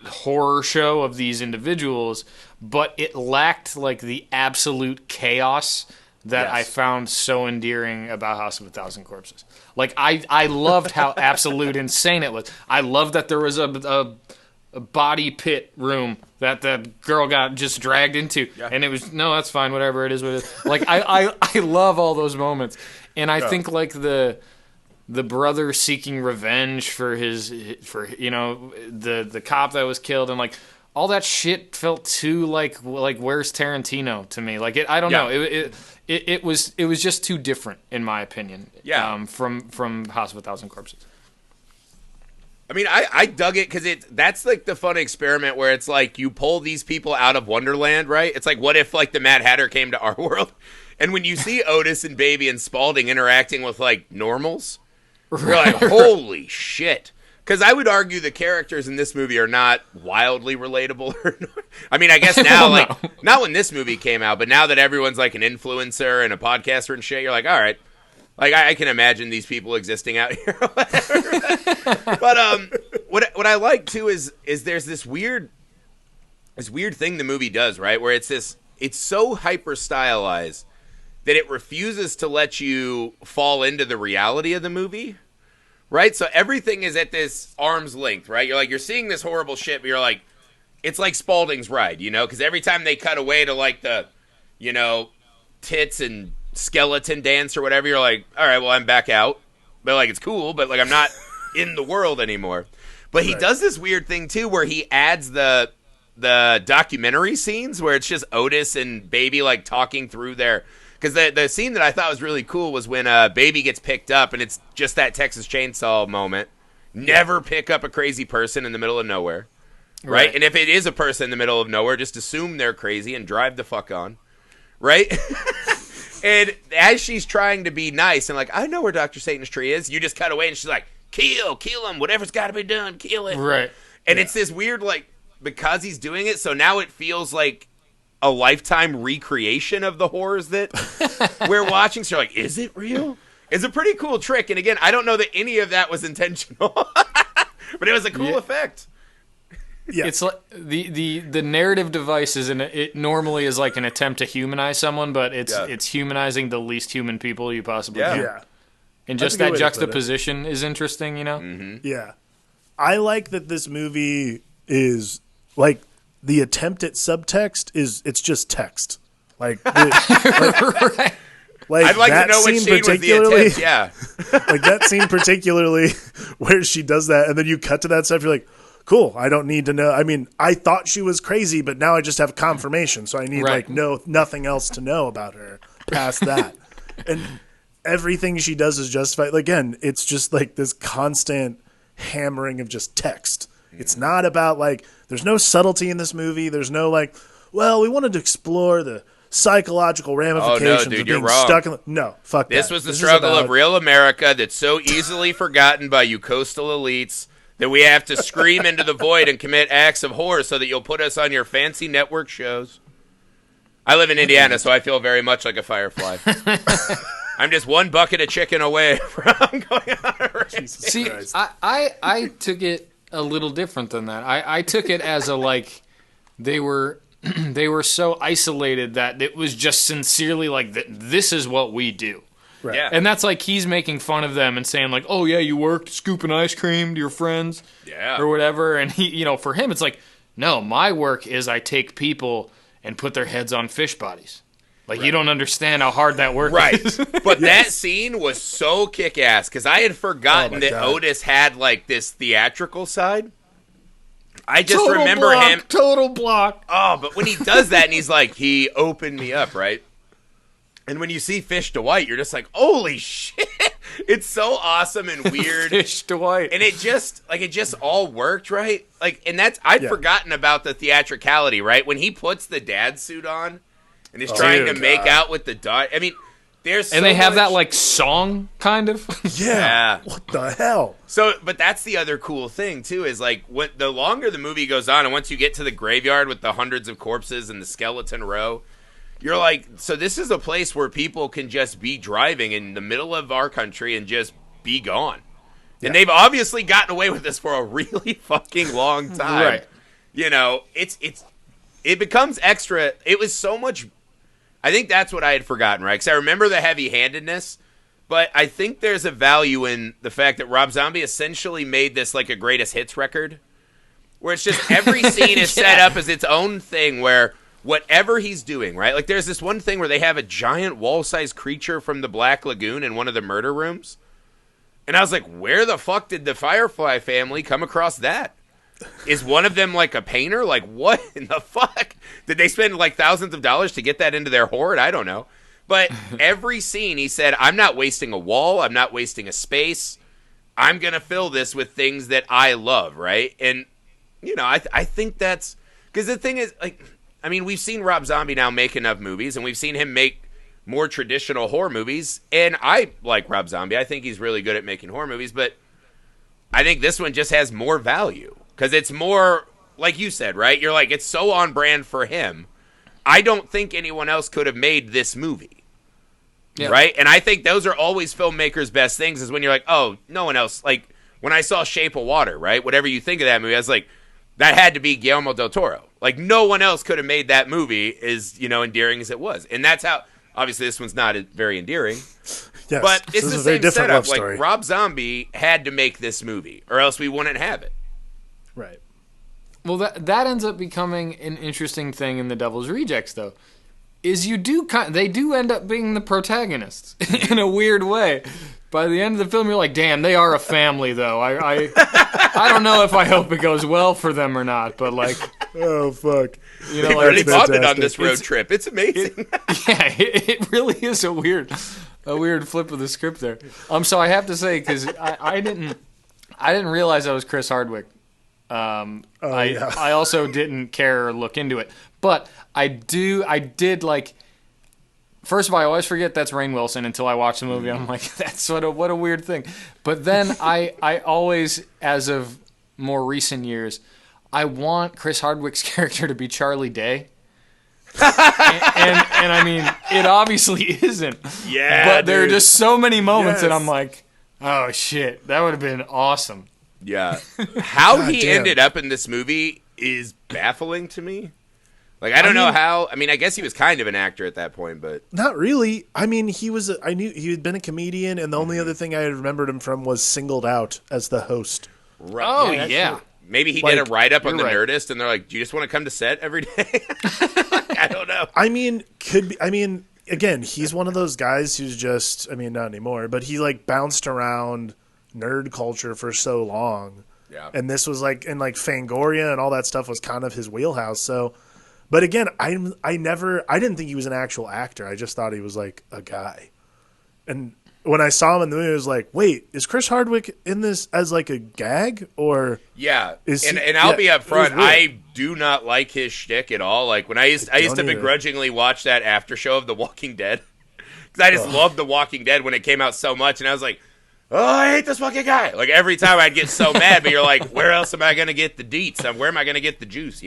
horror show of these individuals, but it lacked the absolute chaos that I found so endearing about House of a Thousand Corpses. I loved how absolute insane it was. I loved that there was a body pit room that the girl got just dragged into, and it was no, that's fine, whatever it is. I love all those moments, and I think the brother seeking revenge for the cop that was killed, and all that shit felt too where's Tarantino to me. I don't know. It was just too different in my opinion. Yeah. From House of a Thousand Corpses. I mean, I dug it because that's the fun experiment where it's you pull these people out of Wonderland, right? It's what if the Mad Hatter came to our world, and when you see Otis and Baby and Spaulding interacting with normals. You're like, holy shit. Because I would argue the characters in this movie are not wildly relatable. I mean, I guess now, not when this movie came out, but now that everyone's like an influencer and a podcaster and shit, you're like, all right. Like, I can imagine these people existing out here or whatever. But what I like, too, is there's this weird thing the movie does, right? Where it's so hyper-stylized that it refuses to let you fall into the reality of the movie. Right? So everything is at this arm's length, right? You're seeing this horrible shit, but you're like, it's like Spaulding's Ride, you know? Because every time they cut away to, like, the, you know, tits and skeleton dance or whatever, you're like, all right, well, I'm back out. But, like, it's cool, but, like, I'm not in the world anymore. But he does this weird thing, too, where he adds the documentary scenes where it's just Otis and Baby, like, talking through their... Because the scene that I thought was really cool was when Baby gets picked up, and it's just that Texas Chainsaw moment. Never pick up a crazy person in the middle of nowhere, right? And if it is a person in the middle of nowhere, just assume they're crazy and drive the fuck on, right? And as she's trying to be nice and like, I know where Dr. Satan's tree is, you just cut away, and she's like, kill him, whatever's got to be done, kill it. Right. And it's this weird, like, because he's doing it, so now it feels like a lifetime recreation of the horrors that we're watching. So you're like, is it real? It's a pretty cool trick. And again, I don't know that any of that was intentional, but it was a cool effect. Yeah. It's like the narrative device it normally is like an attempt to humanize someone, but it's humanizing the least human people you possibly can. Yeah. And just that juxtaposition is interesting, you know? Mm-hmm. Yeah. I like that this movie is like, the attempt at subtext it's just text. Like, right. Like I'd like to know which scene was the attempt. Yeah, like that scene particularly where she does that, and then you cut to that stuff. You're like, cool. I don't need to know. I mean, I thought she was crazy, but now I just have confirmation, so I need nothing else to know about her past that. And everything she does is justified. Again, it's just like this constant hammering of just text. It's not about, like, there's no subtlety in this movie. There's no, like, well, we wanted to explore the psychological ramifications of being stuck in the... No, fuck that. This was the struggle of real America that's so easily forgotten by you coastal elites that we have to scream into the void and commit acts of horror so that you'll put us on your fancy network shows. I live in Indiana, so I feel very much like a Firefly. I'm just one bucket of chicken away from going on a rant. See, I took it a little different than that. I took it as a, like, they were so isolated that it was just sincerely like, this is what we do. Right. Yeah. And that's like he's making fun of them and saying like, oh yeah, you worked scooping ice cream to your friends, or whatever. And he, you know, for him it's like, no, my work is I take people and put their heads on fish bodies. Like, you don't understand how hard that work is. But that scene was so kick-ass, because I had forgotten that Otis had, like, this theatrical side. I just remember him... Total block. Oh, but when he does that, and he's like, he opened me up, right? And when you see Fish Dwight, you're just like, holy shit! It's so awesome and weird. Fish Dwight. And it just all worked, right? Like, and that's... I'd forgotten about the theatricality, right? When he puts the dad suit on... And he's trying to make out with the dog. I mean, there's so and they have much... that, like, song, kind of. Yeah. What the hell? So, but that's the other cool thing, too, is, like, the longer the movie goes on, and once you get to the graveyard with the hundreds of corpses and the skeleton row, you're like, so this is a place where people can just be driving in the middle of our country and just be gone. Yeah. And they've obviously gotten away with this for a really fucking long time. Right. You know, it becomes extra. It was so much... I think that's what I had forgotten, right? Because I remember the heavy-handedness, but I think there's a value in the fact that Rob Zombie essentially made this like a greatest hits record, where it's just every scene is set up as its own thing, where whatever he's doing, right? Like there's this one thing where they have a giant wall-sized creature from the Black Lagoon in one of the murder rooms, and I was like, where the fuck did the Firefly family come across that? Is one of them like a painter? Like, what in the fuck? Did they spend like thousands of dollars to get that into their hoard? I don't know. But every scene, he said, I'm not wasting a wall. I'm not wasting a space. I'm going to fill this with things that I love, right? And, you know, I think that's... Because the thing is, like, I mean, we've seen Rob Zombie now make enough movies, and we've seen him make more traditional horror movies. And I like Rob Zombie. I think he's really good at making horror movies, but... I think this one just has more value because it's more, like you said, right? You're like, it's so on brand for him. I don't think anyone else could have made this movie. Yeah. Right? And I think those are always filmmakers' best things is when you're like, oh, no one else. Like, when I saw Shape of Water, right? Whatever you think of that movie, I was like, that had to be Guillermo del Toro. Like, no one else could have made that movie as, endearing as it was. And that's how, obviously, this one's not very endearing. Yes, but it's the same setup. Like, Rob Zombie had to make this movie, or else we wouldn't have it. Right. Well, that ends up becoming an interesting thing in The Devil's Rejects, though. Is they do end up being the protagonists in a weird way. By the end of the film, you're like, damn, they are a family, though. I don't know if I hope it goes well for them or not, but like, oh fuck, they really bonded on this road trip. It's amazing. It really is a weird flip of the script there. So I have to say, because I didn't realize I was Chris Hardwick. I also didn't care or look into it, but I did like. First of all, I always forget that's Rainn Wilson until I watch the movie. I'm like, that's what a weird thing. But then I always, as of more recent years, I want Chris Hardwick's character to be Charlie Day. and I mean, it obviously isn't. Yeah, but there are just so many moments that I'm like, oh shit, that would have been awesome. Yeah. How he ended up in this movie is baffling to me. Like, I don't know how. I mean, I guess he was kind of an actor at that point, but not really. I mean, I knew he had been a comedian, and the only other thing I had remembered him from was Singled Out as the host. Right. Oh, yeah. Maybe he did a write-up on the Nerdist, and they're like, do you just want to come to set every day? I don't know. I mean, again, he's one of those guys who's just, not anymore, but he, like, bounced around nerd culture for so long. Yeah. And this was, like, and, like, Fangoria and all that stuff was kind of his wheelhouse, so... But again, I didn't think he was an actual actor. I just thought he was like a guy. And when I saw him in the movie, I was like, wait, is Chris Hardwick in this as like a gag? Or yeah. And I'll be up front, I do not like his shtick at all. Like when I used to begrudgingly watch that after show of The Walking Dead. Because I just loved The Walking Dead when it came out so much. And I was like, oh, I hate this fucking guy. Like every time I'd get so mad, but you're like, where else am I going to get the deets? Where am I going to get the juice,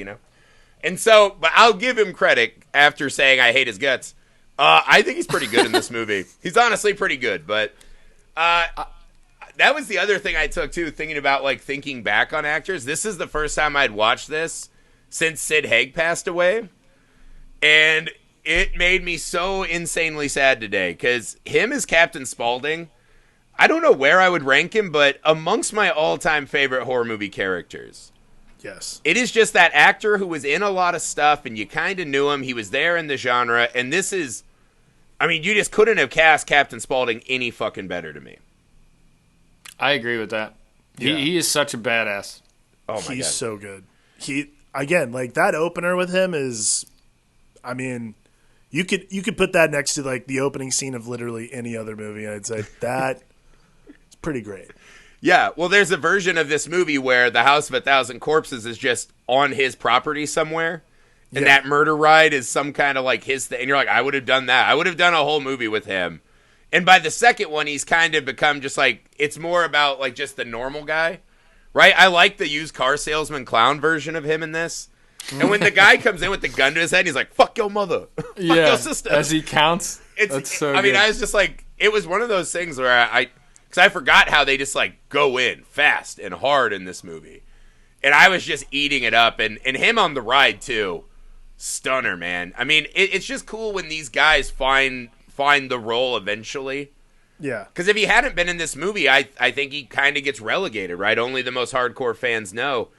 And so, but I'll give him credit after saying I hate his guts. I think he's pretty good in this movie. He's honestly pretty good, but that was the other thing I took, too, thinking about, like, thinking back on actors. This is the first time I'd watched this since Sid Haig passed away, and it made me so insanely sad today, because him as Captain Spaulding, I don't know where I would rank him, but amongst my all-time favorite horror movie characters. Yes. It is just that actor who was in a lot of stuff, and you kind of knew him. He was there in the genre, and this is... you just couldn't have cast Captain Spaulding any fucking better to me. I agree with that. Yeah. He is such a badass. Oh, my God. He's so good. Again, like, that opener with him is... you could put that next to, like, the opening scene of literally any other movie, and I'd say that is pretty great. Yeah, well, there's a version of this movie where the House of 1,000 Corpses is just on his property somewhere, and that murder ride is some kind of like his thing. And you're like, I would have done that. I would have done a whole movie with him. And by the second one, he's kind of become just like, it's more about like just the normal guy, right? I like the used car salesman clown version of him in this. And when the guy comes in with the gun to his head, he's like, fuck your mother. Fuck your sister. As he counts. That's so good. I was just like, it was one of those things where because I forgot how they just, like, go in fast and hard in this movie. And I was just eating it up. And him on the ride, too. Stunner, man. It's just cool when these guys find the role eventually. Yeah. Because if he hadn't been in this movie, I think he kind of gets relegated, right? Only the most hardcore fans know.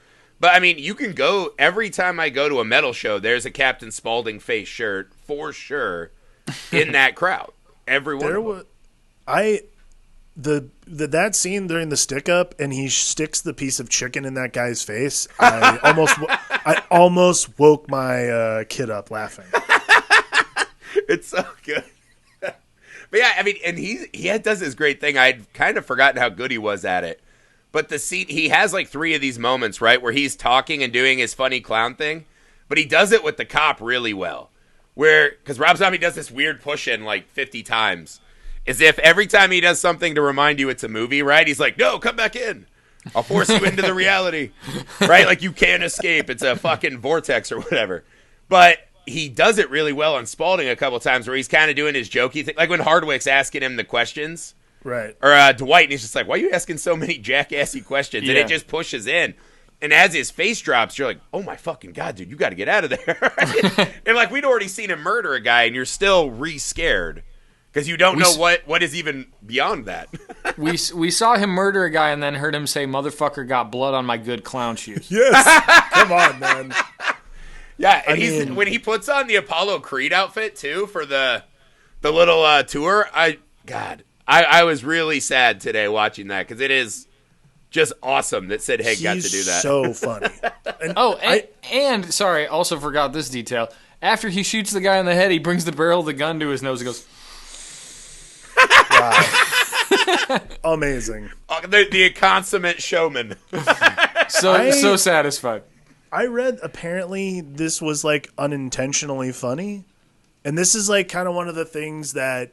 But, you can go... Every time I go to a metal show, there's a Captain Spaulding face shirt, for sure, in that crowd. Every one of them. That scene during the stick up and he sticks the piece of chicken in that guy's face, I almost woke my kid up laughing. It's so good. But yeah, and he does this great thing. I'd kind of forgotten how good he was at it. But the scene, he has like 3 of these moments, right, where he's talking and doing his funny clown thing, but he does it with the cop really well. Because Rob Zombie does this weird push in like 50 times. As if every time he does something to remind you it's a movie, right? He's like, no, come back in. I'll force you into the reality, right? Like you can't escape. It's a fucking vortex or whatever. But he does it really well on Spaulding a couple times where he's kind of doing his jokey thing. Like when Hardwick's asking him the questions. Right. Or Dwight, and he's just like, why are you asking so many jackassy questions? Yeah. And it just pushes in. And as his face drops, you're like, oh my fucking God, dude, you got to get out of there. And like we'd already seen him murder a guy, and you're still re-scared. Because you don't know what is even beyond that. we saw him murder a guy and then heard him say, motherfucker got blood on my good clown shoes. Yes. Come on, man. Yeah, and when he puts on the Apollo Creed outfit, too, for the little tour, I was really sad today watching that, because it is just awesome that Sid Haig got to do that. So funny. And sorry, also forgot this detail. After he shoots the guy in the head, he brings the barrel of the gun to his nose and goes... Wow. Amazing. The consummate showman. So satisfied. I read apparently this was like unintentionally funny. And this is like kind of one of the things that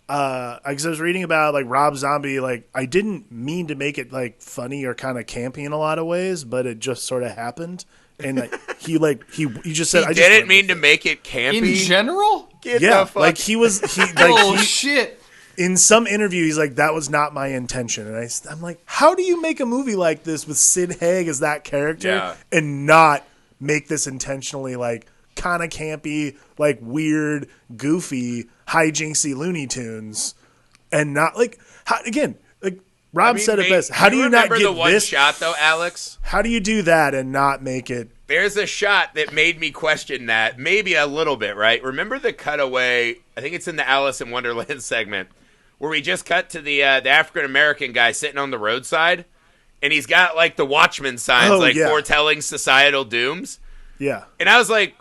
because I was reading about like Rob Zombie, like I didn't mean to make it like funny or kind of campy in a lot of ways, but it just sort of happened. And he just said I didn't mean to make it campy in general. Like Shit. In some interview, he's like, that was not my intention. And I'm like, how do you make a movie like this with Sid Haig as that character and not make this intentionally like kind of campy, like weird, goofy, hijinksy Looney Tunes, and not like like Rob said it best. How do you not get the one this shot though, Alex? How do you do that and not make it? There's a shot that made me question that maybe a little bit, right? Remember the cutaway? I think it's in the Alice in Wonderland segment where we just cut to the African American guy sitting on the roadside, and he's got like the Watchman signs, foretelling societal dooms. Yeah, and I was like,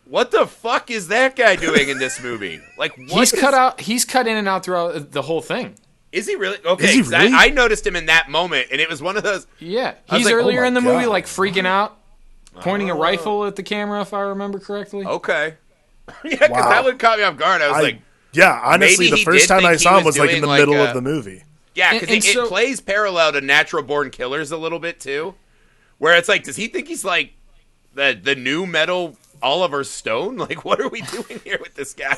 what the fuck is that guy doing in this movie? Like, he's cut in and out throughout the whole thing. Is he really? Okay, is he really? I noticed him in that moment, and it was one of those. Yeah, he's like, earlier in the movie, like freaking out, pointing a rifle at the camera, if I remember correctly. Okay, yeah, because that one caught me off guard. I was like, yeah, honestly, the first time I saw him was like in the middle of the movie. Yeah, because it plays parallel to Natural Born Killers a little bit too, where it's like, does he think he's like the new metal Oliver Stone? Like, what are we doing here with this guy?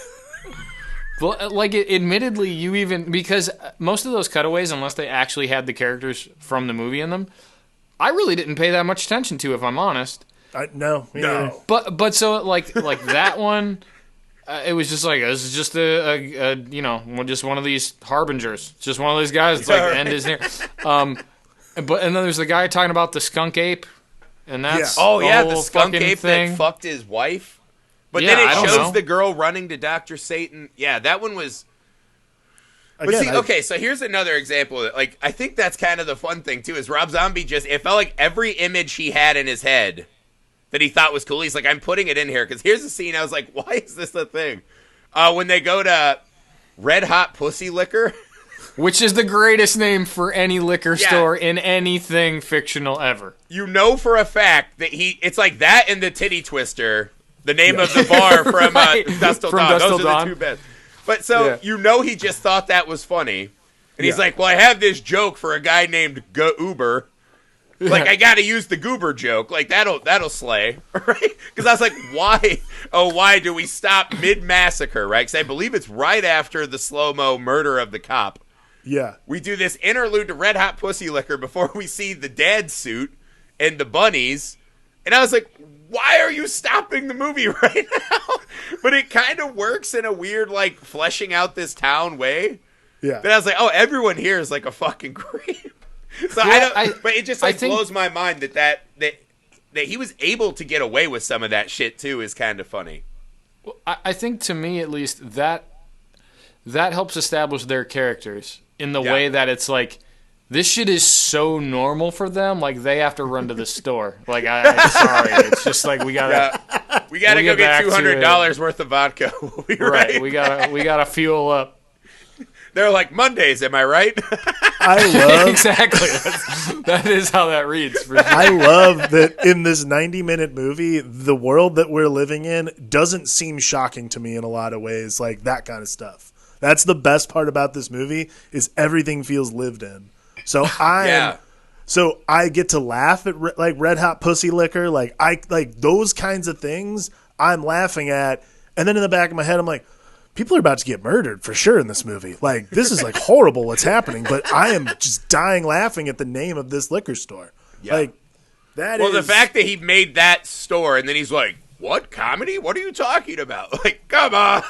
Well, like, admittedly, because most of those cutaways, unless they actually had the characters from the movie in them, I really didn't pay that much attention to, if I'm honest. No. But so like that one, it was just like, this is just just one of these harbingers, just one of these guys. It's like the end is near. And then there's the guy talking about the skunk ape, and that's the skunk ape thing that fucked his wife. But then it shows the girl running to Dr. Satan. Yeah, that one was... So here's another example. Like, I think that's kind of the fun thing, too, is Rob Zombie it felt like every image he had in his head that he thought was cool, he's like, I'm putting it in here. Because here's a scene, I was like, why is this a thing? When they go to Red Hot Pussy Liquor... Which is the greatest name for any liquor store in anything fictional ever. You know for a fact that it's like that and the Titty Twister... The name of the bar from Dust Till Dawn. Those are the two best. But he just thought that was funny. And he's like, well, I have this joke for a guy named Goober. Like, I got to use the Goober joke. Like, that'll slay. Right? Because I was like, why? Oh, why do we stop mid-massacre, right? Because I believe it's right after the slow-mo murder of the cop. Yeah. We do this interlude to Red Hot Pussy Liquor before we see the dad suit and the bunnies. And I was like, why are you stopping the movie right now? But it kind of works in a weird, like, fleshing out this town way. Yeah. Then I was like, oh, everyone here is like a fucking creep. So but it just blows my mind that he was able to get away with some of that shit too is kind of funny. Well, I think to me at least that helps establish their characters in the way that it's like, this shit is so normal for them. Like, they have to run to the store. Like, I'm sorry. It's just like, we gotta go get $200 worth of vodka. We'll be right. We gotta fuel up. They're like, Mondays, am I right? I love exactly. That is how that reads. For sure. I love that in this 90-minute movie, the world that we're living in doesn't seem shocking to me in a lot of ways. Like, that kind of stuff. That's the best part about this movie is everything feels lived in. So So I get to laugh at like Red Hot Pussy Liquor, like those kinds of things I'm laughing at, and then in the back of my head I'm like, people are about to get murdered for sure in this movie. Like, this is like horrible what's happening, but I am just dying laughing at the name of this liquor store. Yeah. Like, the fact that he made that store and then he's like, what, comedy? What are you talking about? Like, come on.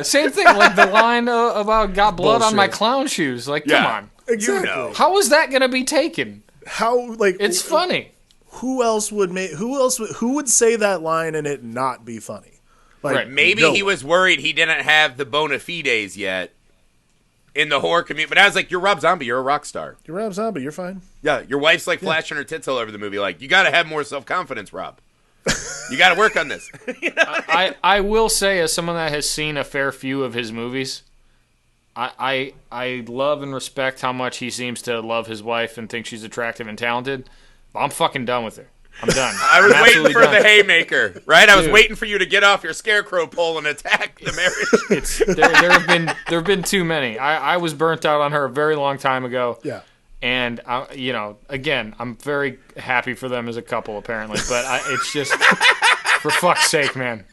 Same thing. Like the line about got blood on my clown shoes. Like, come on. Exactly. How is that going to be taken? It's funny. Who would say that line and it not be funny? Like, maybe he was worried he didn't have the bona fides yet in the horror community. But I was like, you're Rob Zombie. You're a rock star. You're Rob Zombie. You're fine. Yeah, your wife's like flashing her tits all over the movie. Like, you got to have more self-confidence, Rob. You got to work on this. I will say, as someone that has seen a fair few of his movies, I love and respect how much he seems to love his wife and think she's attractive and talented. But I'm fucking done with her. I'm done. I was waiting for the haymaker, right? I was waiting for you to get off your scarecrow pole and attack the marriage. There have been too many. I was burnt out on her a very long time ago. Yeah. And again, I'm very happy for them as a couple, apparently. But it's just for fuck's sake, man.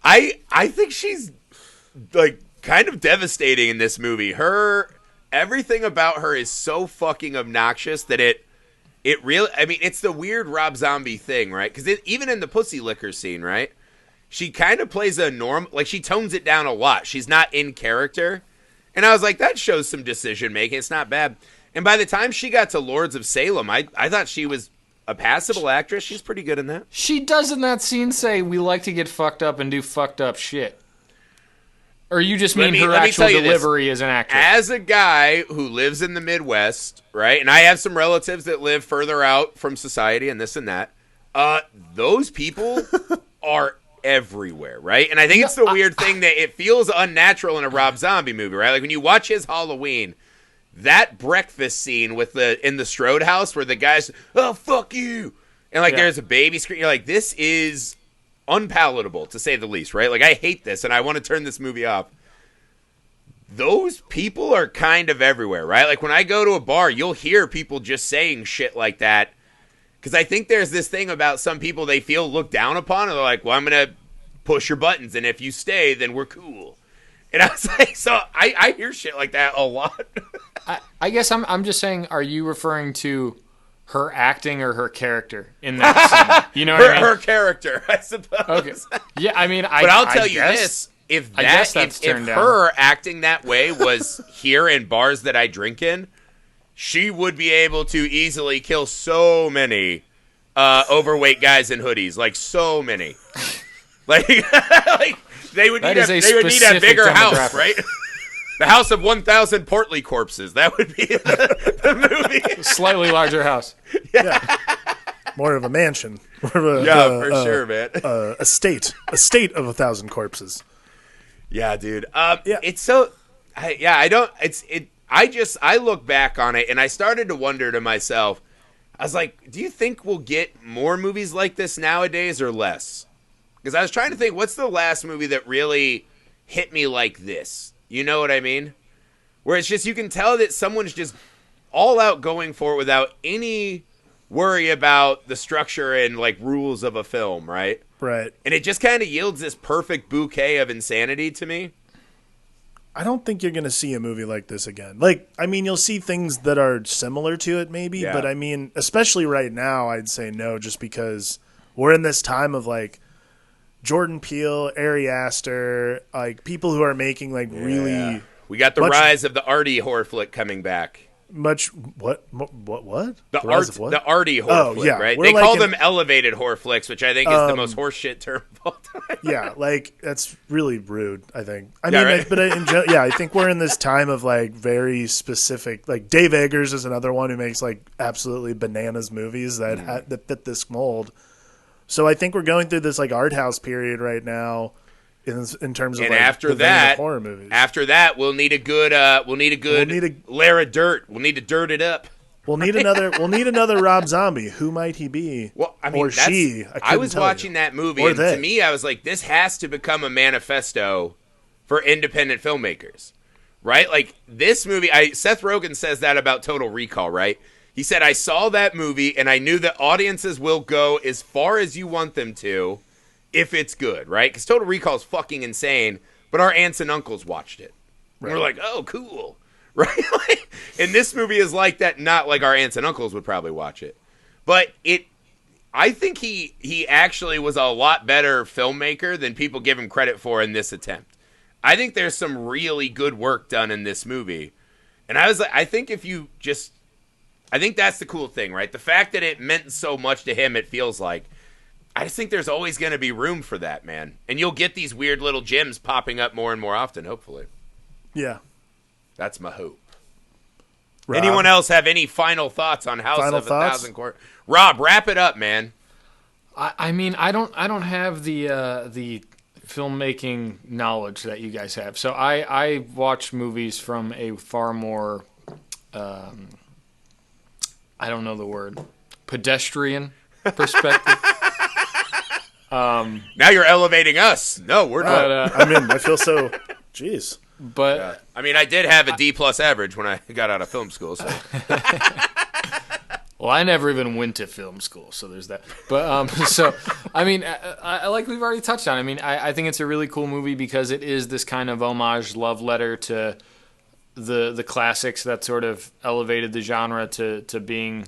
I think she's like kind of devastating in this movie. Everything about her is so fucking obnoxious that it really, I mean, it's the weird Rob Zombie thing, right? Because even in the pussy liquor scene, right? She kind of plays a like she tones it down a lot. She's not in character. And I was like, that shows some decision making. It's not bad. And by the time she got to Lords of Salem, I thought she was a passable actress. She's pretty good in that. She does in that scene say, we like to get fucked up and do fucked up shit. Or you just mean her actual delivery as an actress? As a guy who lives in the Midwest, right, and I have some relatives that live further out from society and this and that, those people are everywhere, right? And I think it's the weird thing that it feels unnatural in a Rob Zombie movie, right? Like when you watch his Halloween, that breakfast scene in the Strode house where the guy's, oh, fuck you, and there's a baby scream, you're like, this is unpalatable, to say the least, right? Like, I hate this, and I want to turn this movie off. Those people are kind of everywhere, right? Like, when I go to a bar, you'll hear people just saying shit like that, because I think there's this thing about some people they feel looked down upon, and they're like, well, I'm going to push your buttons, and if you stay, then we're cool. And I was like, so I hear shit like that a lot. I guess I'm just saying, are you referring to her acting or her character in that scene? You know what I mean? Her character, I suppose. Okay. Yeah, I mean, but I'll tell you this: if her acting that way was here in bars that I drink in, she would be able to easily kill so many overweight guys in hoodies, like so many. like they would need a bigger house, right? The House of 1,000 Portly Corpses. That would be the movie. Slightly larger house. Yeah. More of a mansion. For sure, man. A state of 1,000 corpses. Yeah, dude. It's so. I look back on it and I started to wonder to myself. I was like, do you think we'll get more movies like this nowadays or less? Because I was trying to think, what's the last movie that really hit me like this? You know what I mean? Where it's just, you can tell that someone's just all out going for it without any worry about the structure and like rules of a film, right? Right. And it just kind of yields this perfect bouquet of insanity to me. I don't think you're going to see a movie like this again. Like, I mean, you'll see things that are similar to it maybe, but I mean, especially right now, I'd say no, just because we're in this time of like Jordan Peele, Ari Aster, like people who are making like really. We got the rise of the arty horror flick coming back. What? The arty horror flick, right? They call them elevated horror flicks, which I think is the most horseshit term of all time. Yeah, like that's really rude. I think. I think we're in this time of like very specific. Like Dave Eggers is another one who makes like absolutely bananas movies that fit this mold. So I think we're going through this like art house period right now, in terms of and like after that horror movies. After that, we'll need a good layer of dirt. We'll need to dirt it up. We'll need another Rob Zombie. Who might he be? Well, I mean, she. I was watching that movie, and to me, I was like, this has to become a manifesto for independent filmmakers, right? Like this movie. Seth Rogen says that about Total Recall, right? He said, I saw that movie, and I knew that audiences will go as far as you want them to if it's good, right? Because Total Recall is fucking insane, but our aunts and uncles watched it. Right. We're like, oh, cool. Right? And this movie is like that, not like our aunts and uncles would probably watch it. But I think he actually was a lot better filmmaker than people give him credit for in this attempt. I think there's some really good work done in this movie. And I was like, I think that's the cool thing, right? The fact that it meant so much to him, it feels like. I just think there's always going to be room for that, man. And you'll get these weird little gems popping up more and more often, hopefully. Yeah. That's my hope. Rob? Anyone else have any final thoughts on House of 1,000 Corpses? Rob, wrap it up, man. I mean, I don't have the filmmaking knowledge that you guys have. So I watch movies from a far more I don't know the word, pedestrian perspective. Now you're elevating us. No, we're not. I feel so. Jeez. But yeah. I mean, I did have a D+ average when I got out of film school. So. Well, I never even went to film school, so there's that. But so I mean, I like we've already touched on. I mean, I think it's a really cool movie because it is this kind of homage, love letter to the classics that sort of elevated the genre to being.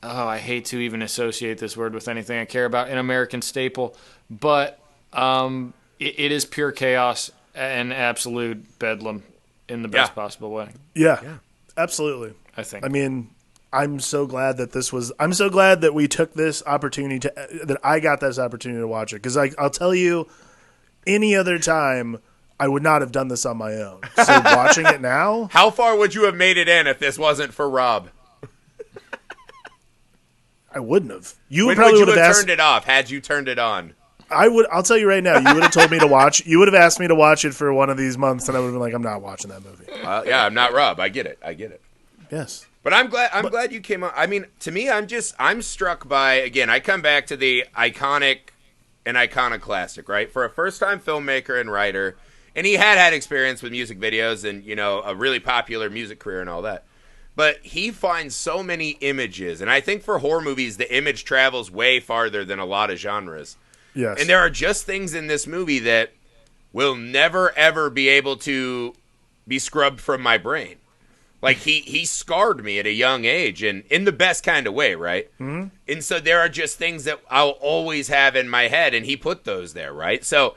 Oh, I hate to even associate this word with anything I care about, an American staple, but it is pure chaos and absolute bedlam in the best possible way. Yeah, absolutely. I think. I mean, I'm so glad that we took this opportunity that I got this opportunity to watch it. Because I'll tell you, any other time, I would not have done this on my own. So watching it now. How far would you have made it in if this wasn't for Rob? I wouldn't have. When would you have turned it off had you turned it on? I'll tell you right now, you would have told me to watch. You would have asked me to watch it for one of these months, and I would have been like, I'm not watching that movie. Yeah, I'm not Rob. I get it. Yes. But I'm glad you came on. I mean, to me, I'm struck by, again, I come back to the iconic and iconoclastic, right? For a first-time filmmaker and writer, and he had experience with music videos and, a really popular music career and all that. But he finds so many images, and I think for horror movies, the image travels way farther than a lot of genres. Yes. And there are just things in this movie that will never, ever be able to be scrubbed from my brain. Like, he scarred me at a young age, and in the best kind of way, right? Mm-hmm. And so there are just things that I'll always have in my head, and he put those there, right? So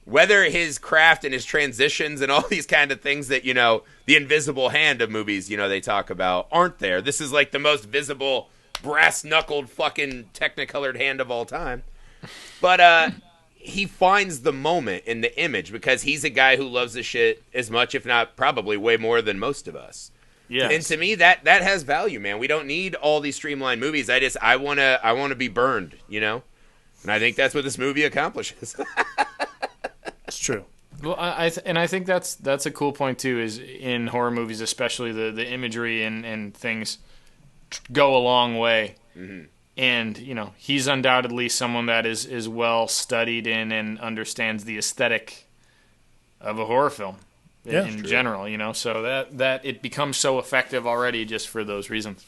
whether his craft and his transitions and all these kind of things that, the invisible hand of movies, they talk about aren't there. This is like the most visible, brass-knuckled, fucking technicolored hand of all time. But he finds the moment in the image because he's a guy who loves this shit as much, if not probably way more than most of us. Yes. And to me, that has value, man. We don't need all these streamlined movies. I want to be burned, And I think that's what this movie accomplishes. It's true. Well, I think that's a cool point too. Is in horror movies, especially the imagery and things go a long way. Mm-hmm. And he's undoubtedly someone that is well studied in and understands the aesthetic of a horror film in general. So that it becomes so effective already just for those reasons.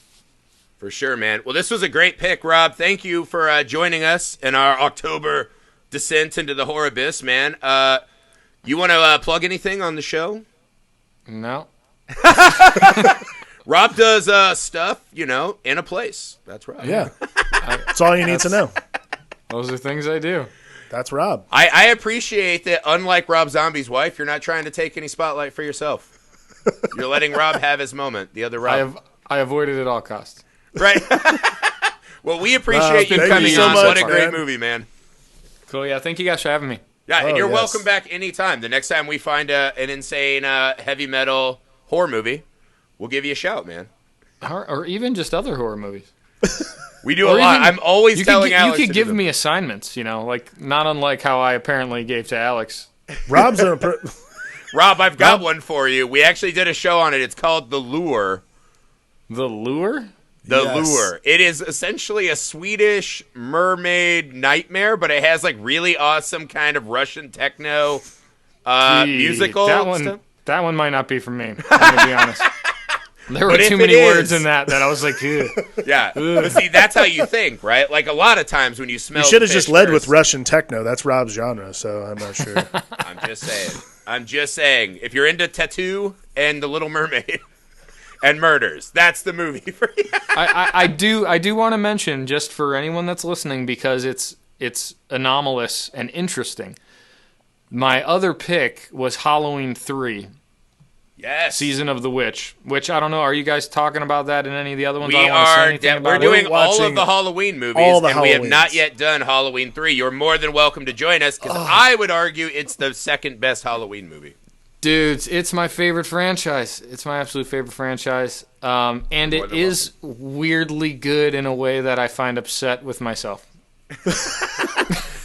For sure, man. Well, this was a great pick, Rob. Thank you for joining us in our October descent into the horror abyss, man. You want to plug anything on the show? No. Rob does stuff, in a place. That's Rob. Yeah. That's all you need to know. Those are things I do. That's Rob. I appreciate that, unlike Rob Zombie's wife, you're not trying to take any spotlight for yourself. You're letting Rob have his moment. The other Rob. I avoided at all costs. Right. Well, we appreciate you coming on. What a great movie, man. Cool. Yeah, thank you guys for having me. Yeah, and you're welcome back anytime. The next time we find an insane heavy metal horror movie, we'll give you a shout, man. Or even just other horror movies. We do a lot. I'm always telling Alex. You could give me assignments, like not unlike how I apparently gave to Alex. Rob, I've got one for you. We actually did a show on it. It's called The Lure. The Lure? The Lure. It is essentially a Swedish mermaid nightmare, but it has like really awesome kind of Russian techno musical that one stuff. That one might not be for me. I'm gonna be honest. There were too many words in that I was like, ew. Yeah. But see, that's how you think, right? Like a lot of times when you smell You should have just led first, with Russian techno. That's Rob's genre, so I'm not sure. I'm just saying. If you're into Tattoo and The Little Mermaid and murders, that's the movie for you. I do want to mention, just for anyone that's listening, because it's anomalous and interesting. My other pick was Halloween 3. Yes. Season of the Witch, which I don't know. Are you guys talking about that in any of the other ones? We're doing all of the Halloween movies, and we have not yet done Halloween 3. You're more than welcome to join us, because I would argue it's the second best Halloween movie. Dudes, it's my favorite franchise. It's my absolute favorite franchise. And it is weirdly good in a way that I find upset with myself.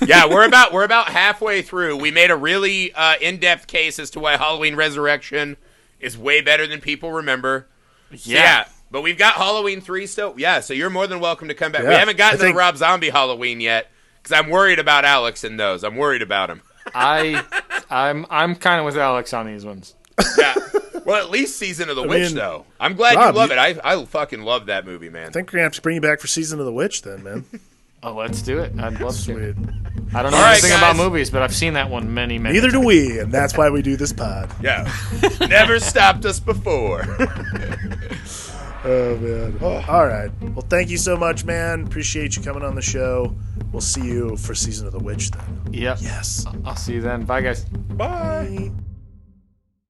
Yeah, we're about halfway through. We made a really in-depth case as to why Halloween Resurrection is way better than people remember. Yeah. But we've got Halloween 3 still. Yeah, so you're more than welcome to come back. We haven't gotten to Rob Zombie Halloween yet, because I'm worried about Alex in those. I'm worried about him. I'm kind of with Alex on these ones. Yeah. Well, at least Season of the Witch, though. I'm glad Rob, you love it. I fucking love that movie, man. I think we're going to have to bring you back for Season of the Witch then, man. Oh, let's do it. I'd love Sweet. to. I don't know anything about movies, but I've seen that one many Neither times. do we, and that's why we do this pod. Yeah. Never stopped us before. Oh, man. All right. Well, thank you so much, man. Appreciate you coming on the show. We'll see you for Season of the Witch then. Yep. Yes. I'll see you then. Bye, guys. Bye.